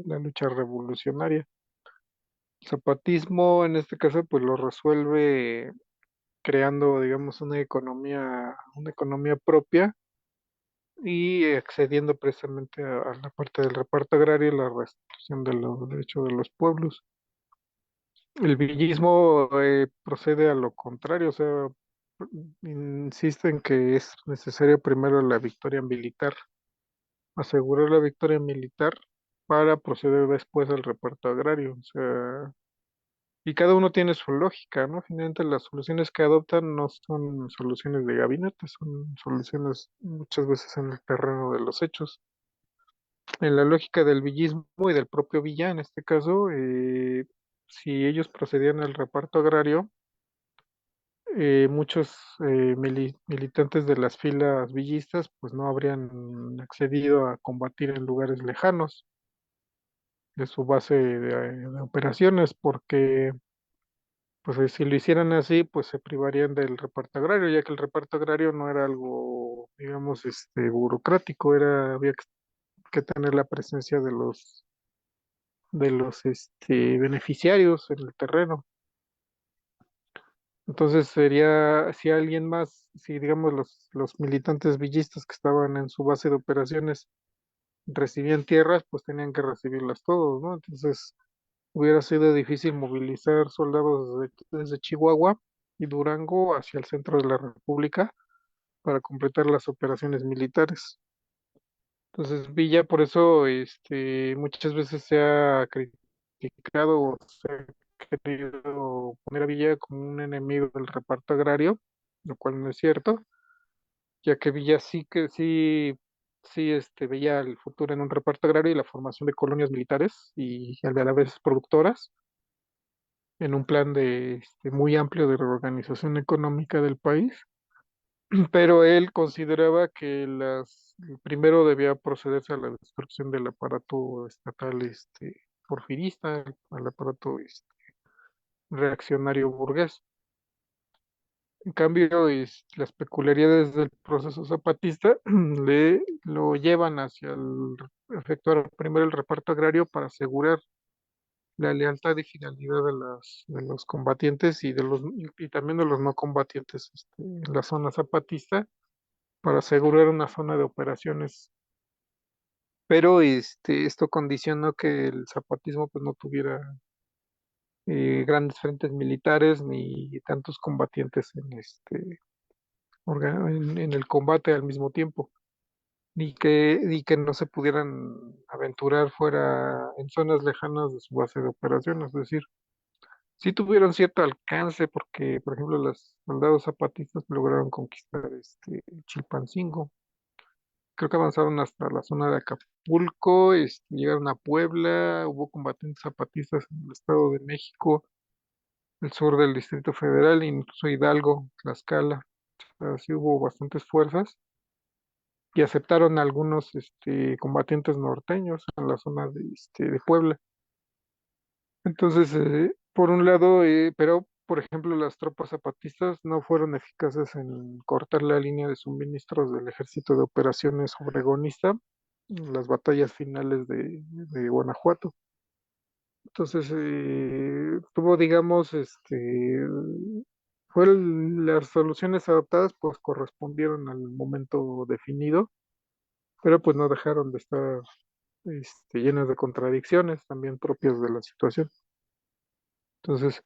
la lucha revolucionaria. El zapatismo, en este caso, pues lo resuelve creando, digamos, una economía propia y accediendo precisamente a la parte del reparto agrario y la restitución de los derechos de los pueblos. El villismo procede a lo contrario, o sea, insiste en que es necesario primero la victoria militar, asegurar la victoria militar para proceder después al reparto agrario, o sea, y cada uno tiene su lógica, ¿no? Finalmente las soluciones que adoptan no son soluciones de gabinete, son soluciones muchas veces en el terreno de los hechos. En la lógica del villismo y del propio Villa, en este caso, si ellos procedían al reparto agrario, muchos militantes de las filas villistas pues no habrían accedido a combatir en lugares lejanos de su base de operaciones, porque pues si lo hicieran así, pues se privarían del reparto agrario, ya que el reparto agrario no era algo, digamos, burocrático, había que tener la presencia de los beneficiarios en el terreno. Entonces sería, si alguien más, si digamos los militantes villistas que estaban en su base de operaciones recibían tierras, pues tenían que recibirlas todos, ¿no? Entonces hubiera sido difícil movilizar soldados desde Chihuahua y Durango hacia el centro de la República para completar las operaciones militares. Entonces Villa por eso muchas veces se ha criticado o se ha querido poner a Villa como un enemigo del reparto agrario, lo cual no es cierto, ya que Villa sí veía el futuro en un reparto agrario y la formación de colonias militares y a la vez productoras en un plan muy amplio de reorganización económica del país, pero él consideraba que primero debía procederse a la destrucción del aparato estatal porfirista, al aparato reaccionario burgués. En cambio, las peculiaridades del proceso zapatista lo llevan hacia efectuar primero el reparto agrario para asegurar la lealtad y fidelidad de los combatientes y también de los no combatientes en la zona zapatista para asegurar una zona de operaciones. Pero esto condicionó que el zapatismo pues no tuviera grandes frentes militares ni tantos combatientes en el combate al mismo tiempo, ni que no se pudieran aventurar fuera en zonas lejanas de su base de operaciones, es decir, sí tuvieron cierto alcance porque, por ejemplo, los soldados zapatistas lograron conquistar Chilpancingo. Creo que avanzaron hasta la zona de Acapulco, llegaron a Puebla, hubo combatientes zapatistas en el Estado de México, el sur del Distrito Federal, incluso Hidalgo, Tlaxcala. O sea, sí hubo bastantes fuerzas y aceptaron a algunos combatientes norteños en la zona de Puebla. Entonces, por un lado, pero por ejemplo, las tropas zapatistas no fueron eficaces en cortar la línea de suministros del Ejército de Operaciones Obregonista en las batallas finales de Guanajuato. Entonces, tuvo, digamos, las soluciones adoptadas, pues correspondieron al momento definido, pero pues no dejaron de estar llenas de contradicciones también propias de la situación. Entonces,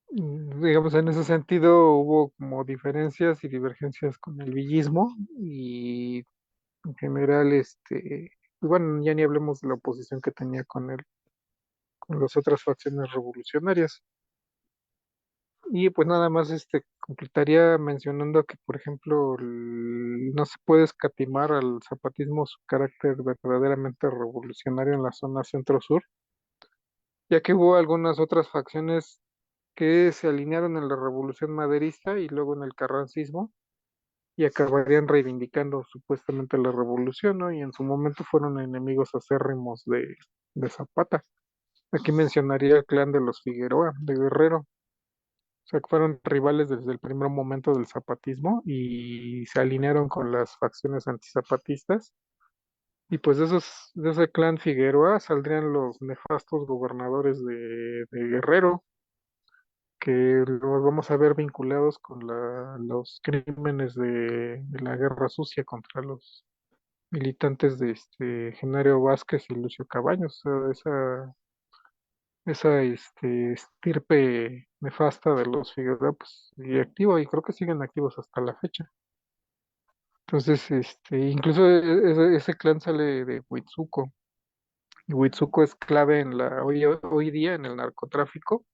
digamos, en ese sentido hubo como diferencias y divergencias con el villismo y en general, pues bueno, ya ni hablemos de la oposición que tenía con las otras facciones revolucionarias. Y pues nada más completaría mencionando que, por ejemplo, no se puede escatimar al zapatismo su carácter verdaderamente revolucionario en la zona centro-sur, ya que hubo algunas otras facciones que se alinearon en la revolución maderista y luego en el carrancismo y acabarían reivindicando supuestamente la revolución, ¿no? Y en su momento fueron enemigos acérrimos de Zapata. Aquí mencionaría el clan de los Figueroa, de Guerrero. O sea, que fueron rivales desde el primer momento del zapatismo y se alinearon con las facciones antizapatistas. Y pues de ese clan Figueroa saldrían los nefastos gobernadores de Guerrero, que los vamos a ver vinculados con los crímenes de la guerra sucia contra los militantes de Genaro Vázquez y Lucio Cabaños. O sea, esa estirpe nefasta de los Figueroa, pues sigue activo y creo que siguen activos hasta la fecha. Entonces, incluso ese clan sale de Huitzuco. Y Huitzuco es clave hoy día en el narcotráfico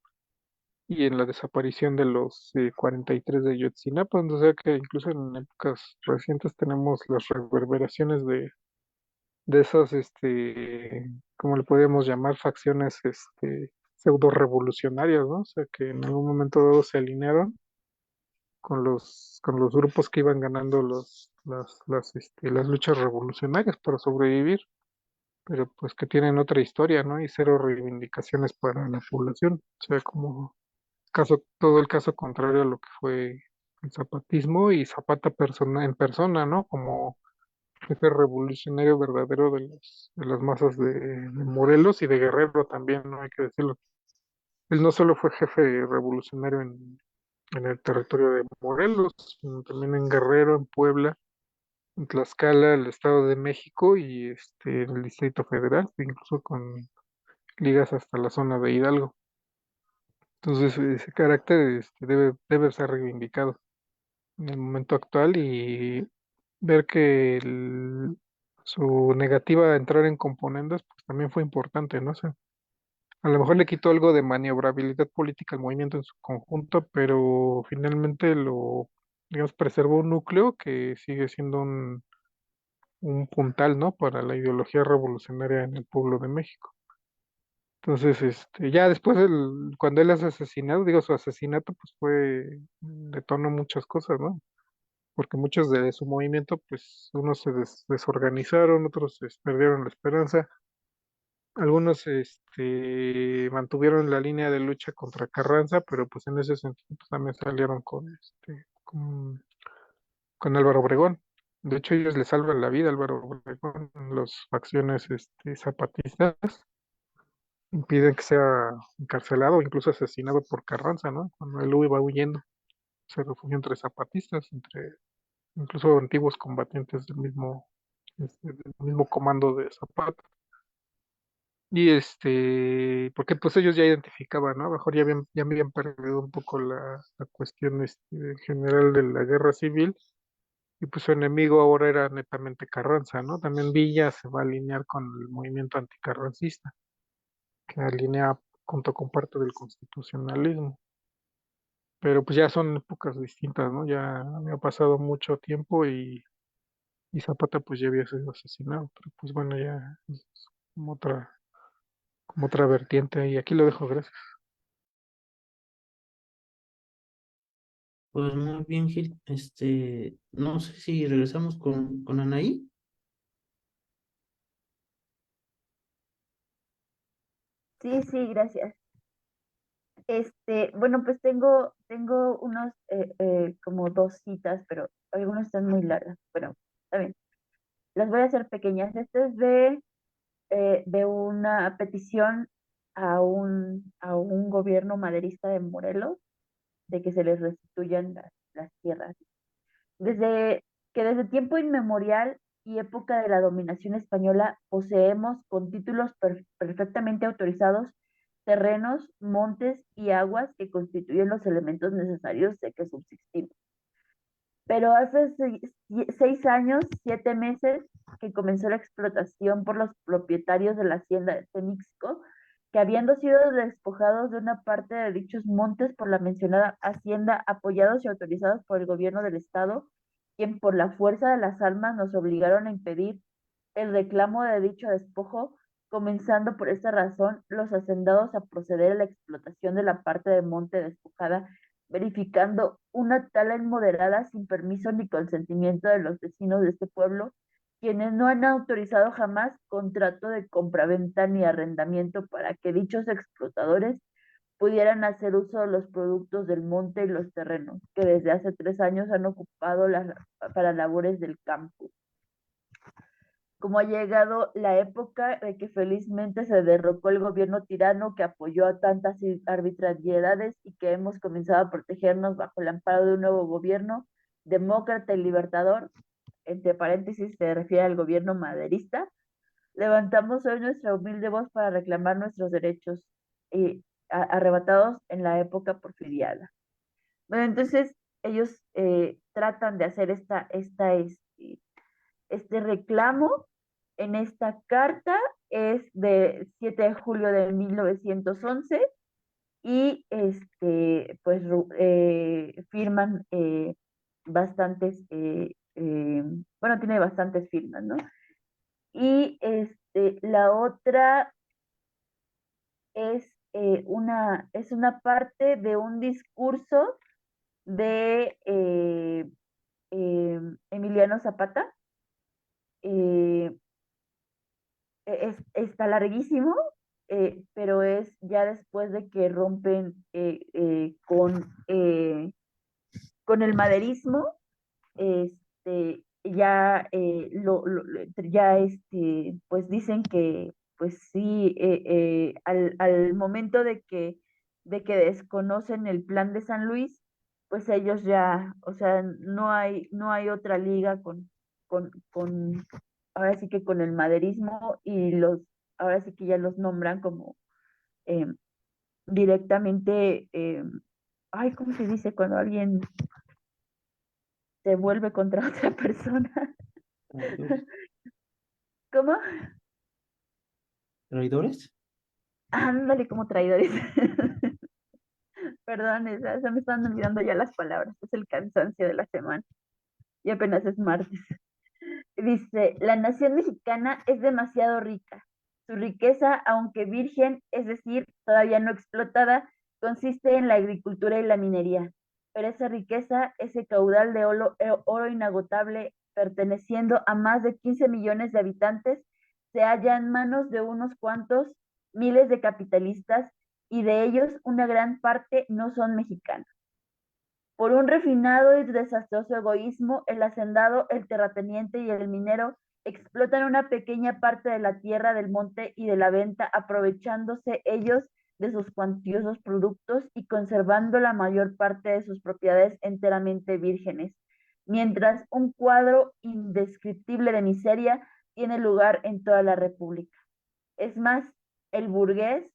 y en la desaparición de los 43 de Ayotzinapa. O sea que incluso en épocas recientes tenemos las reverberaciones de esas, ¿cómo le podríamos llamar? Facciones, pseudo revolucionarias, ¿no? O sea, que en algún momento dado se alinearon con los grupos que iban ganando las luchas revolucionarias para sobrevivir, pero pues que tienen otra historia, ¿no? Y cero reivindicaciones para la población. O sea, como todo el caso contrario a lo que fue el zapatismo y Zapata en persona, ¿no? Como jefe revolucionario verdadero de las masas de Morelos y de Guerrero también, no hay que decirlo. Él no solo fue jefe revolucionario en el territorio de Morelos, sino también en Guerrero, en Puebla, en Tlaxcala, el Estado de México y en el Distrito Federal, incluso con ligas hasta la zona de Hidalgo. Entonces, ese carácter debe ser reivindicado en el momento actual y ver que su negativa a entrar en componendas pues también fue importante, ¿no? O sea, a lo mejor le quitó algo de maniobrabilidad política al movimiento en su conjunto, pero finalmente digamos, preservó un núcleo que sigue siendo un puntal, ¿no? Para la ideología revolucionaria en el pueblo de México. Entonces, ya después, cuando él es asesinado, digo, su asesinato, pues detonó muchas cosas, ¿no? Porque muchos de su movimiento, pues unos se desorganizaron, otros perdieron la esperanza, algunos mantuvieron la línea de lucha contra Carranza, pero pues en ese sentido pues, también salieron con Álvaro Obregón. De hecho, ellos le salvan la vida a Álvaro Obregón, las facciones zapatistas impiden que sea encarcelado o incluso asesinado por Carranza, ¿no? Cuando él iba huyendo, se refugió entre zapatistas, incluso antiguos combatientes del mismo comando de Zapata. Y porque pues ellos ya identificaban, ¿no? A lo mejor ya habían perdido un poco la cuestión general de la guerra civil, y pues su enemigo ahora era netamente Carranza, ¿no? También Villa se va a alinear con el movimiento anticarrancista, que alinea junto con parte del constitucionalismo. Pero pues ya son épocas distintas, ¿no? Ya había pasado mucho tiempo y Zapata pues ya había sido asesinado, pero pues bueno, ya es como otra vertiente y aquí lo dejo, gracias. Pues muy bien, Gil. No sé si regresamos con Anaí. Sí, sí, gracias. Bueno, pues tengo unos como dos citas, pero algunos están muy largas. Bueno, está bien. Las voy a hacer pequeñas. Este es de una petición a un gobierno maderista de Morelos de que se les restituyan las tierras. Desde tiempo inmemorial y época de la dominación española poseemos con títulos perfectamente autorizados terrenos, montes y aguas que constituyen los elementos necesarios de que subsistimos. Pero hace 6 años, 7 meses, que comenzó la explotación por los propietarios de la hacienda de Temixco, que habiendo sido despojados de una parte de dichos montes por la mencionada hacienda, apoyados y autorizados por el gobierno del estado, quien por la fuerza de las armas nos obligaron a impedir el reclamo de dicho despojo, comenzando por esta razón los hacendados a proceder a la explotación de la parte de monte despojada, verificando una tala inmoderada sin permiso ni consentimiento de los vecinos de este pueblo, quienes no han autorizado jamás contrato de compraventa ni arrendamiento para que dichos explotadores pudieran hacer uso de los productos del monte y los terrenos que desde hace 3 años han ocupado para labores del campo. Como ha llegado la época de que felizmente se derrocó el gobierno tirano que apoyó a tantas arbitrariedades y que hemos comenzado a protegernos bajo el amparo de un nuevo gobierno demócrata y libertador, entre paréntesis se refiere al gobierno maderista, levantamos hoy nuestra humilde voz para reclamar nuestros derechos arrebatados en la época porfiriana. Bueno, entonces ellos tratan de hacer este reclamo en esta carta. Es de 7 de julio de 1911 y pues firman bastantes, bueno, tiene bastantes firmas, ¿no? Y la otra es una parte de un discurso de Emiliano Zapata. eh, está larguísimo, pero es ya después de que rompen con el maderismo. Ya, ya pues dicen que, pues sí, al momento de que desconocen el plan de San Luis, pues ellos ya, o sea, no hay otra liga ahora sí que con el maderismo, y ahora sí que ya los nombran como eh, directamente, ay, ¿cómo se dice cuando alguien se vuelve contra otra persona? Traidores. ¿Cómo? ¿Traidores? Ándale, como traidores. Perdón, se me están olvidando ya las palabras. Es el cansancio de la semana. Y apenas es martes. Dice, la nación mexicana es demasiado rica. Su riqueza, aunque virgen, es decir, todavía no explotada, consiste en la agricultura y la minería. Pero esa riqueza, ese caudal de oro inagotable, perteneciendo a más de 15 millones de habitantes, se halla en manos de unos cuantos miles de capitalistas, y de ellos una gran parte no son mexicanos. Por un refinado y desastroso egoísmo, el hacendado, el terrateniente y el minero explotan una pequeña parte de la tierra, del monte y de la venta, aprovechándose ellos de sus cuantiosos productos y conservando la mayor parte de sus propiedades enteramente vírgenes, mientras un cuadro indescriptible de miseria tiene lugar en toda la República. Es más, el burgués,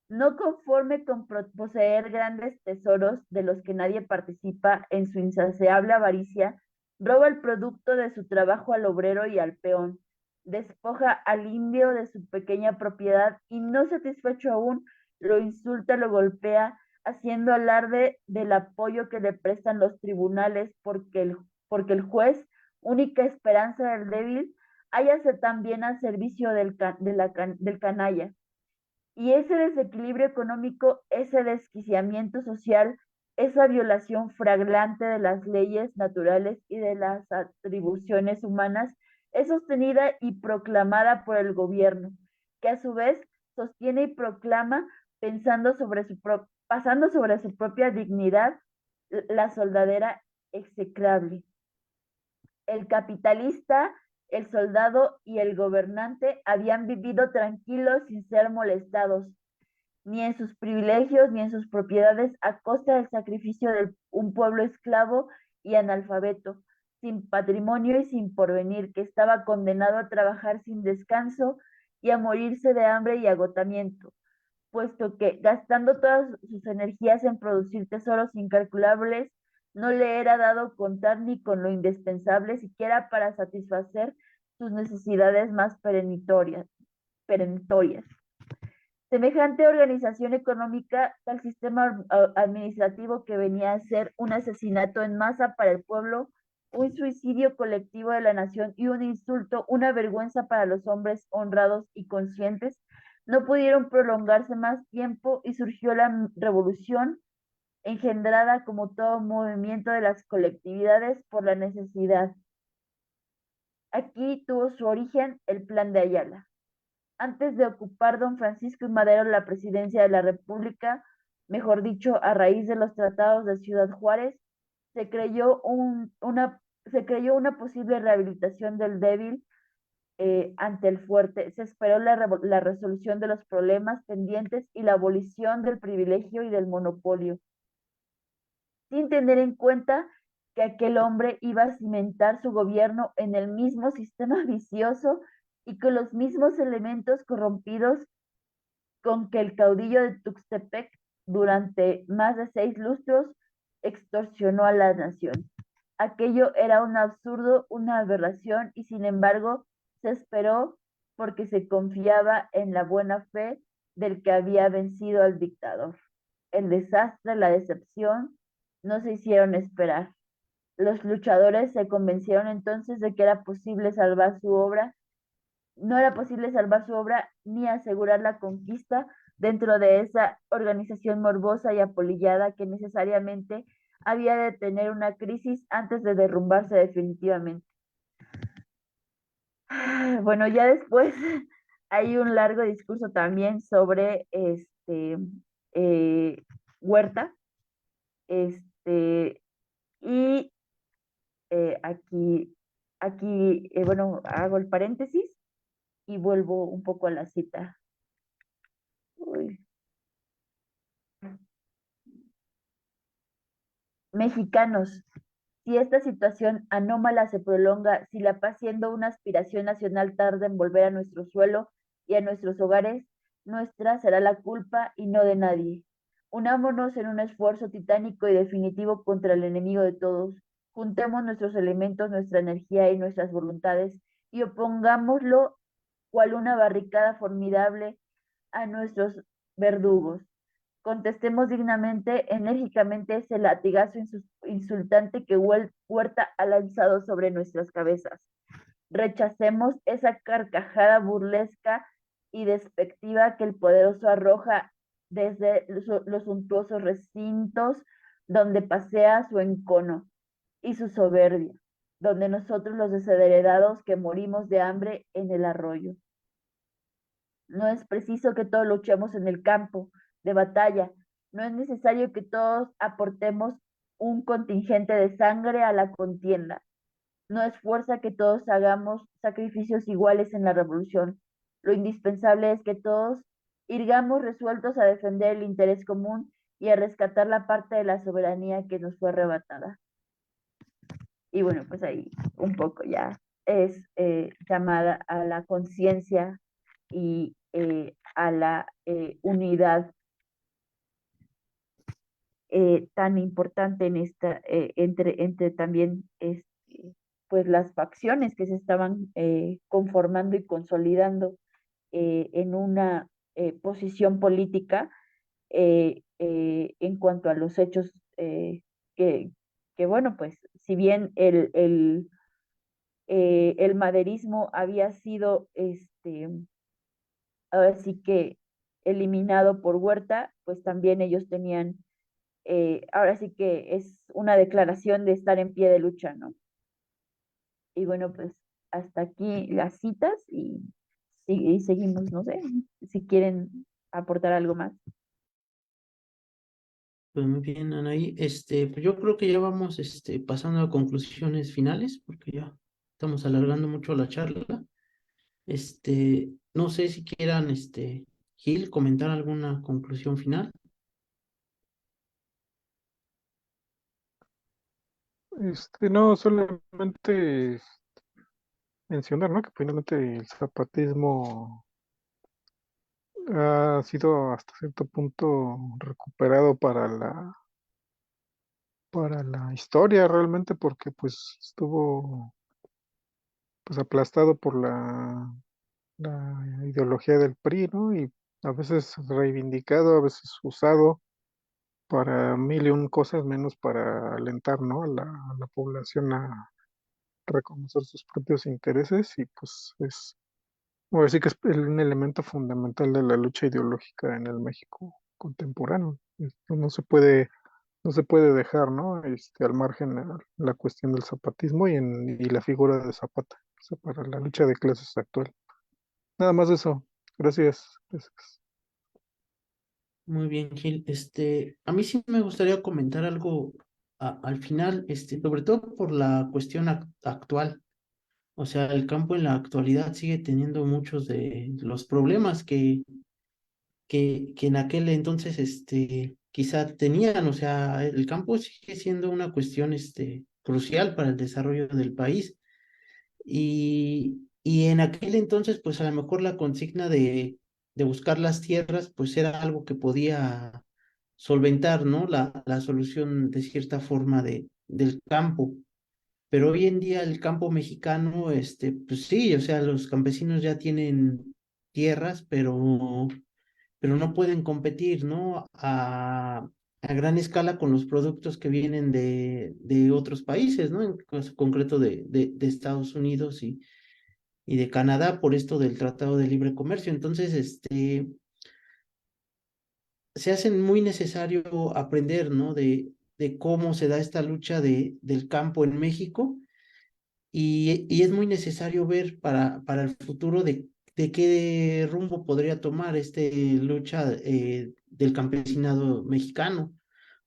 no conforme con poseer grandes tesoros de los que nadie participa en su insaciable avaricia, roba el producto de su trabajo al obrero y al peón, despoja al indio de su pequeña propiedad y, no satisfecho aún, lo insulta, lo golpea, haciendo alarde del apoyo que le prestan los tribunales, porque el juez, única esperanza del débil, hállase también al servicio del canalla. Y ese desequilibrio económico, ese desquiciamiento social, esa violación flagrante de las leyes naturales y de las atribuciones humanas es sostenida y proclamada por el gobierno, que a su vez sostiene y proclama pasando sobre su propia dignidad la soldadera execrable. El capitalista, el soldado y el gobernante habían vivido tranquilos sin ser molestados, ni en sus privilegios ni en sus propiedades, a costa del sacrificio de un pueblo esclavo y analfabeto, sin patrimonio y sin porvenir, que estaba condenado a trabajar sin descanso y a morirse de hambre y agotamiento, puesto que, gastando todas sus energías en producir tesoros incalculables, no le era dado contar ni con lo indispensable siquiera para satisfacer sus necesidades más perentorias. Semejante organización económica, tal sistema administrativo que venía a ser un asesinato en masa para el pueblo, un suicidio colectivo de la nación y un insulto, una vergüenza para los hombres honrados y conscientes, no pudieron prolongarse más tiempo y surgió la revolución engendrada como todo movimiento de las colectividades por la necesidad. Aquí tuvo su origen el Plan de Ayala. Antes de ocupar don Francisco I. Madero la presidencia de la República, mejor dicho, a raíz de los tratados de Ciudad Juárez, se creyó una posible rehabilitación del débil ante el fuerte. Se esperó la resolución de los problemas pendientes y la abolición del privilegio y del monopolio, sin tener en cuenta que aquel hombre iba a cimentar su gobierno en el mismo sistema vicioso y con los mismos elementos corrompidos con que el caudillo de Tuxtepec durante más de 6 lustros extorsionó a la nación. Aquello era un absurdo, una aberración, y sin embargo se esperó porque se confiaba en la buena fe del que había vencido al dictador. El desastre, la decepción, no se hicieron esperar. Los luchadores se convencieron entonces de que era posible salvar su obra. No era posible salvar su obra ni asegurar la conquista dentro de esa organización morbosa y apolillada que necesariamente había de tener una crisis antes de derrumbarse definitivamente. Bueno, ya después hay un largo discurso también sobre eh, Huerta, este, y bueno, hago el paréntesis y vuelvo un poco a la cita. Uy. Mexicanos, si esta situación anómala se prolonga, si la paz siendo una aspiración nacional tarda en volver a nuestro suelo y a nuestros hogares, nuestra será la culpa y no de nadie. Unámonos en un esfuerzo titánico y definitivo contra el enemigo de todos. Juntemos nuestros elementos, nuestra energía y nuestras voluntades y opongámoslo cual una barricada formidable a nuestros verdugos. Contestemos dignamente, enérgicamente ese latigazo insultante que Huerta ha lanzado sobre nuestras cabezas. Rechacemos esa carcajada burlesca y despectiva que el poderoso arroja desde los suntuosos recintos donde pasea su encono y su soberbia, donde nosotros los desheredados que morimos de hambre en el arroyo. No es preciso que todos luchemos en el campo de batalla. No es necesario que todos aportemos un contingente de sangre a la contienda. No es fuerza que todos hagamos sacrificios iguales en la revolución. Lo indispensable es que todos irgamos resueltos a defender el interés común y a rescatar la parte de la soberanía que nos fue arrebatada. Y bueno, pues ahí un poco ya es llamada a la conciencia y a la unidad tan importante en esta, entre también pues las facciones que se estaban conformando y consolidando en una posición política en cuanto a los hechos que, que, bueno, pues si bien el maderismo había sido ahora sí que eliminado por Huerta, pues también ellos tenían ahora sí que es una declaración de estar en pie de lucha, ¿no? Y bueno, pues hasta aquí las citas y seguimos, no sé, si quieren aportar algo más. Pues muy bien, Anaí. Pues yo creo que ya vamos pasando a conclusiones finales, porque ya estamos alargando mucho la charla. No sé si quieran, Gil, comentar alguna conclusión final. No, solamente mencionar, ¿no? Que finalmente el zapatismo ha sido hasta cierto punto recuperado para la historia realmente, porque pues estuvo pues aplastado por la ideología del PRI, ¿no? Y a veces reivindicado, a veces usado para mil y un cosas, menos para alentar, ¿no? A la población a reconocer sus propios intereses, y pues es, ahora sí que es un elemento fundamental de la lucha ideológica en el México contemporáneo. Esto no se puede dejar, ¿no? Al margen la cuestión del zapatismo y la figura de Zapata, o sea, para la lucha de clases actual. Nada más de eso. Gracias. Gracias. Muy bien, Gil. A mí sí me gustaría comentar algo al final, sobre todo por la cuestión actual. O sea, el campo en la actualidad sigue teniendo muchos de los problemas que en aquel entonces, quizá tenían. O sea, el campo sigue siendo una cuestión, crucial para el desarrollo del país. Y en aquel entonces, pues a lo mejor la consigna de buscar las tierras, pues era algo que podía solventar, ¿no? La solución de cierta forma del campo. Pero hoy en día el campo mexicano, pues sí, o sea, los campesinos ya tienen tierras, pero no pueden competir, ¿no? A gran escala con los productos que vienen de otros países, ¿no? En caso concreto de Estados Unidos y de Canadá por esto del Tratado de Libre Comercio. Entonces, se hace muy necesario aprender, ¿no? De cómo se da esta lucha del campo en México y es muy necesario ver para el futuro de qué rumbo podría tomar esta lucha del campesinado mexicano,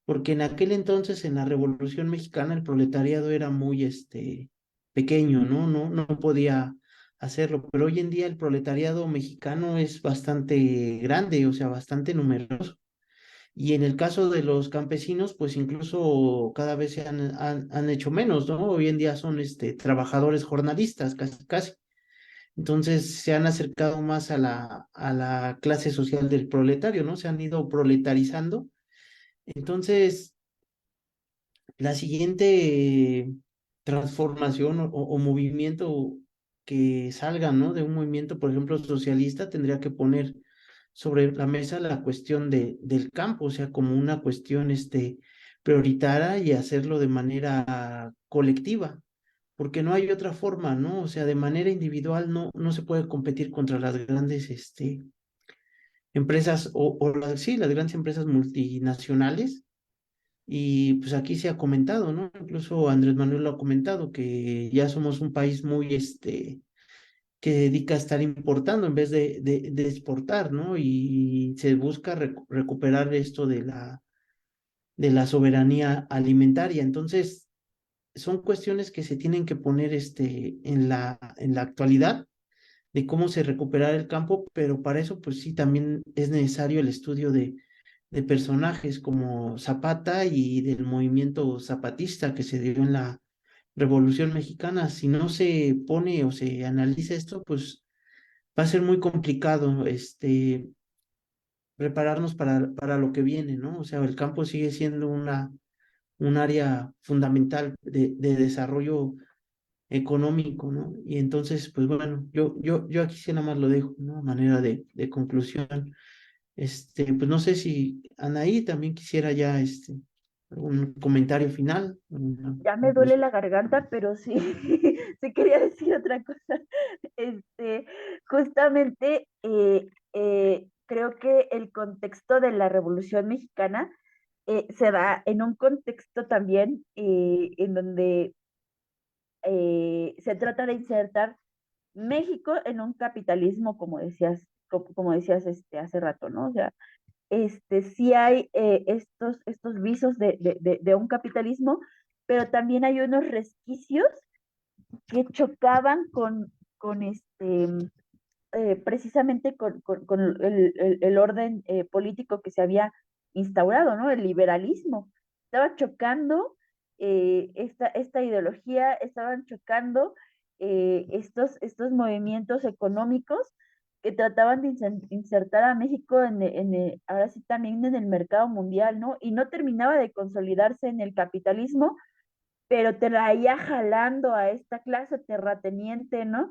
porque en aquel entonces, en la Revolución Mexicana, el proletariado era muy pequeño, ¿no? No podía hacerlo, pero hoy en día el proletariado mexicano es bastante grande, o sea, bastante numeroso. Y en el caso de los campesinos, pues incluso cada vez han hecho menos, ¿no? Hoy en día son trabajadores jornalistas, casi, casi. Entonces se han acercado más a la clase social del proletario, ¿no? Se han ido proletarizando. Entonces, la siguiente transformación o movimiento que salga, ¿no? De un movimiento, por ejemplo, socialista, tendría que poner sobre la mesa la cuestión del campo, o sea, como una cuestión prioritaria y hacerlo de manera colectiva, porque no hay otra forma, ¿no? O sea, de manera individual no se puede competir contra las grandes empresas sí, las grandes empresas multinacionales. Y pues aquí se ha comentado, ¿no? Incluso Andrés Manuel lo ha comentado, que ya somos un país muy, que dedica a estar importando en vez de exportar, ¿no? Y se busca recuperar esto de la soberanía alimentaria. Entonces, son cuestiones que se tienen que poner en la actualidad de cómo se recuperar el campo, pero para eso, pues sí, también es necesario el estudio de personajes como Zapata y del movimiento zapatista que se dio en la Revolución Mexicana. Si no se pone o se analiza esto, pues va a ser muy complicado prepararnos para lo que viene, ¿no? O sea, el campo sigue siendo un área fundamental de desarrollo económico, ¿no? Y entonces, pues bueno, yo aquí sí nada más lo dejo, ¿no? A manera de conclusión. Pues no sé si Anaí también quisiera ya algún comentario final, una Ya me duele conclusión. la garganta, pero sí, sí quería decir otra cosa. Este, justamente creo que el contexto de la Revolución Mexicana se da en un contexto también en donde se trata de insertar México en un capitalismo, como decías hace rato, ¿no? O sea, sí hay estos visos de un capitalismo, pero también hay unos resquicios que chocaban con precisamente con el orden político que se había instaurado, ¿no? El liberalismo. Estaba chocando esta ideología, estaban chocando estos movimientos económicos que trataban de insertar a México ahora sí también en el mercado mundial, ¿no? Y no terminaba de consolidarse en el capitalismo, pero traía jalando a esta clase terrateniente, ¿no?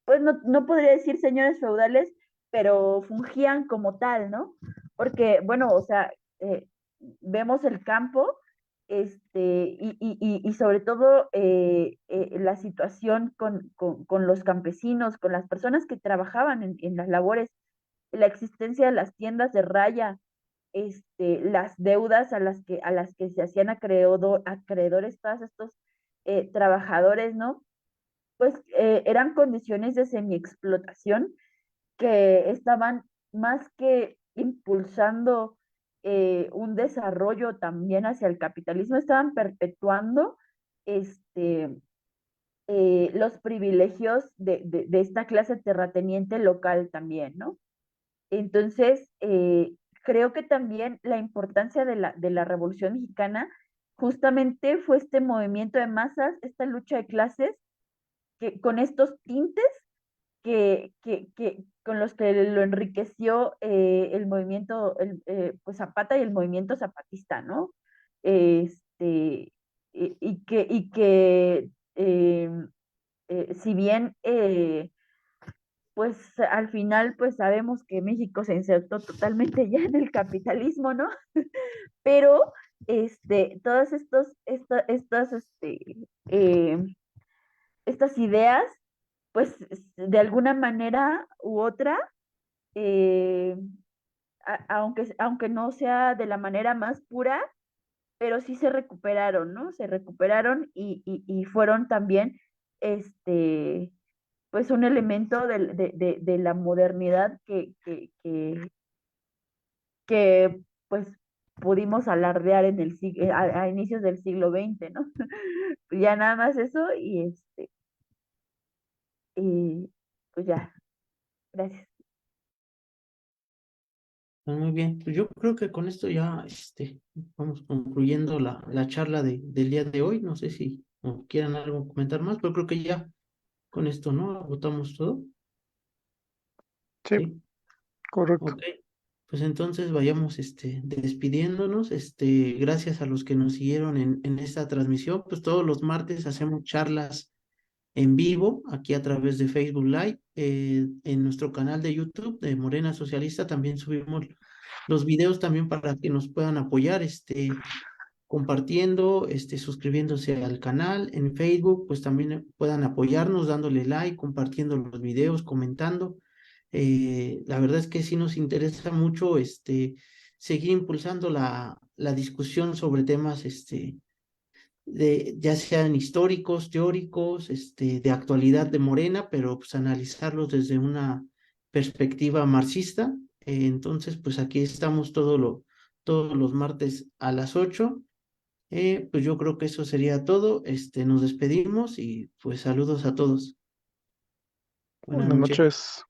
Pues no podría decir señores feudales, pero fungían como tal, ¿no? Porque, bueno, o sea, eh, vemos el campo, y sobre todo la situación con los campesinos, con las personas que trabajaban en las labores, la existencia de las tiendas de raya, las deudas a las que se hacían acreedores todos estos trabajadores, ¿no? Pues eran condiciones de semiexplotación que estaban más que impulsando un desarrollo también hacia el capitalismo, estaban perpetuando este, los privilegios de esta clase terrateniente local también, ¿no? Entonces, creo que también la importancia de la Revolución Mexicana justamente fue este movimiento de masas, esta lucha de clases, que con estos tintes con los que lo enriqueció el movimiento, pues Zapata y el movimiento zapatista, ¿no? Y que si bien pues al final pues sabemos que México se insertó totalmente ya en el capitalismo, ¿no? Pero todas eh, estas ideas, pues de alguna manera u otra, eh, aunque no sea de la manera más pura, pero sí se recuperaron, ¿no? Se recuperaron y fueron también, este, pues un elemento de la modernidad que pues pudimos alardear a inicios del siglo XX, ¿no? Ya nada más eso y pues ya, gracias. Muy bien, pues yo creo que con esto ya vamos concluyendo la charla del día de hoy. No sé si quieran algo comentar más, pero creo que ya con esto, ¿no? Agotamos todo. Sí, Sí, correcto. ok. Pues entonces vayamos despidiéndonos. Gracias a los que nos siguieron en esta transmisión. Pues todos los martes hacemos charlas en vivo, aquí a través de Facebook Live. En nuestro canal de YouTube de Morena Socialista también subimos los videos también para que nos puedan apoyar, compartiendo, suscribiéndose al canal. En Facebook, pues también puedan apoyarnos dándole like, compartiendo los videos, comentando. La verdad es que sí nos interesa mucho, seguir impulsando la discusión sobre temas, ya sean históricos, teóricos, de actualidad de Morena, pero pues analizarlos desde una perspectiva marxista. Entonces, pues aquí estamos todos los martes a las 8. Pues yo creo que eso sería todo. Nos despedimos y pues saludos a todos. Buenas Buenas noches. noches.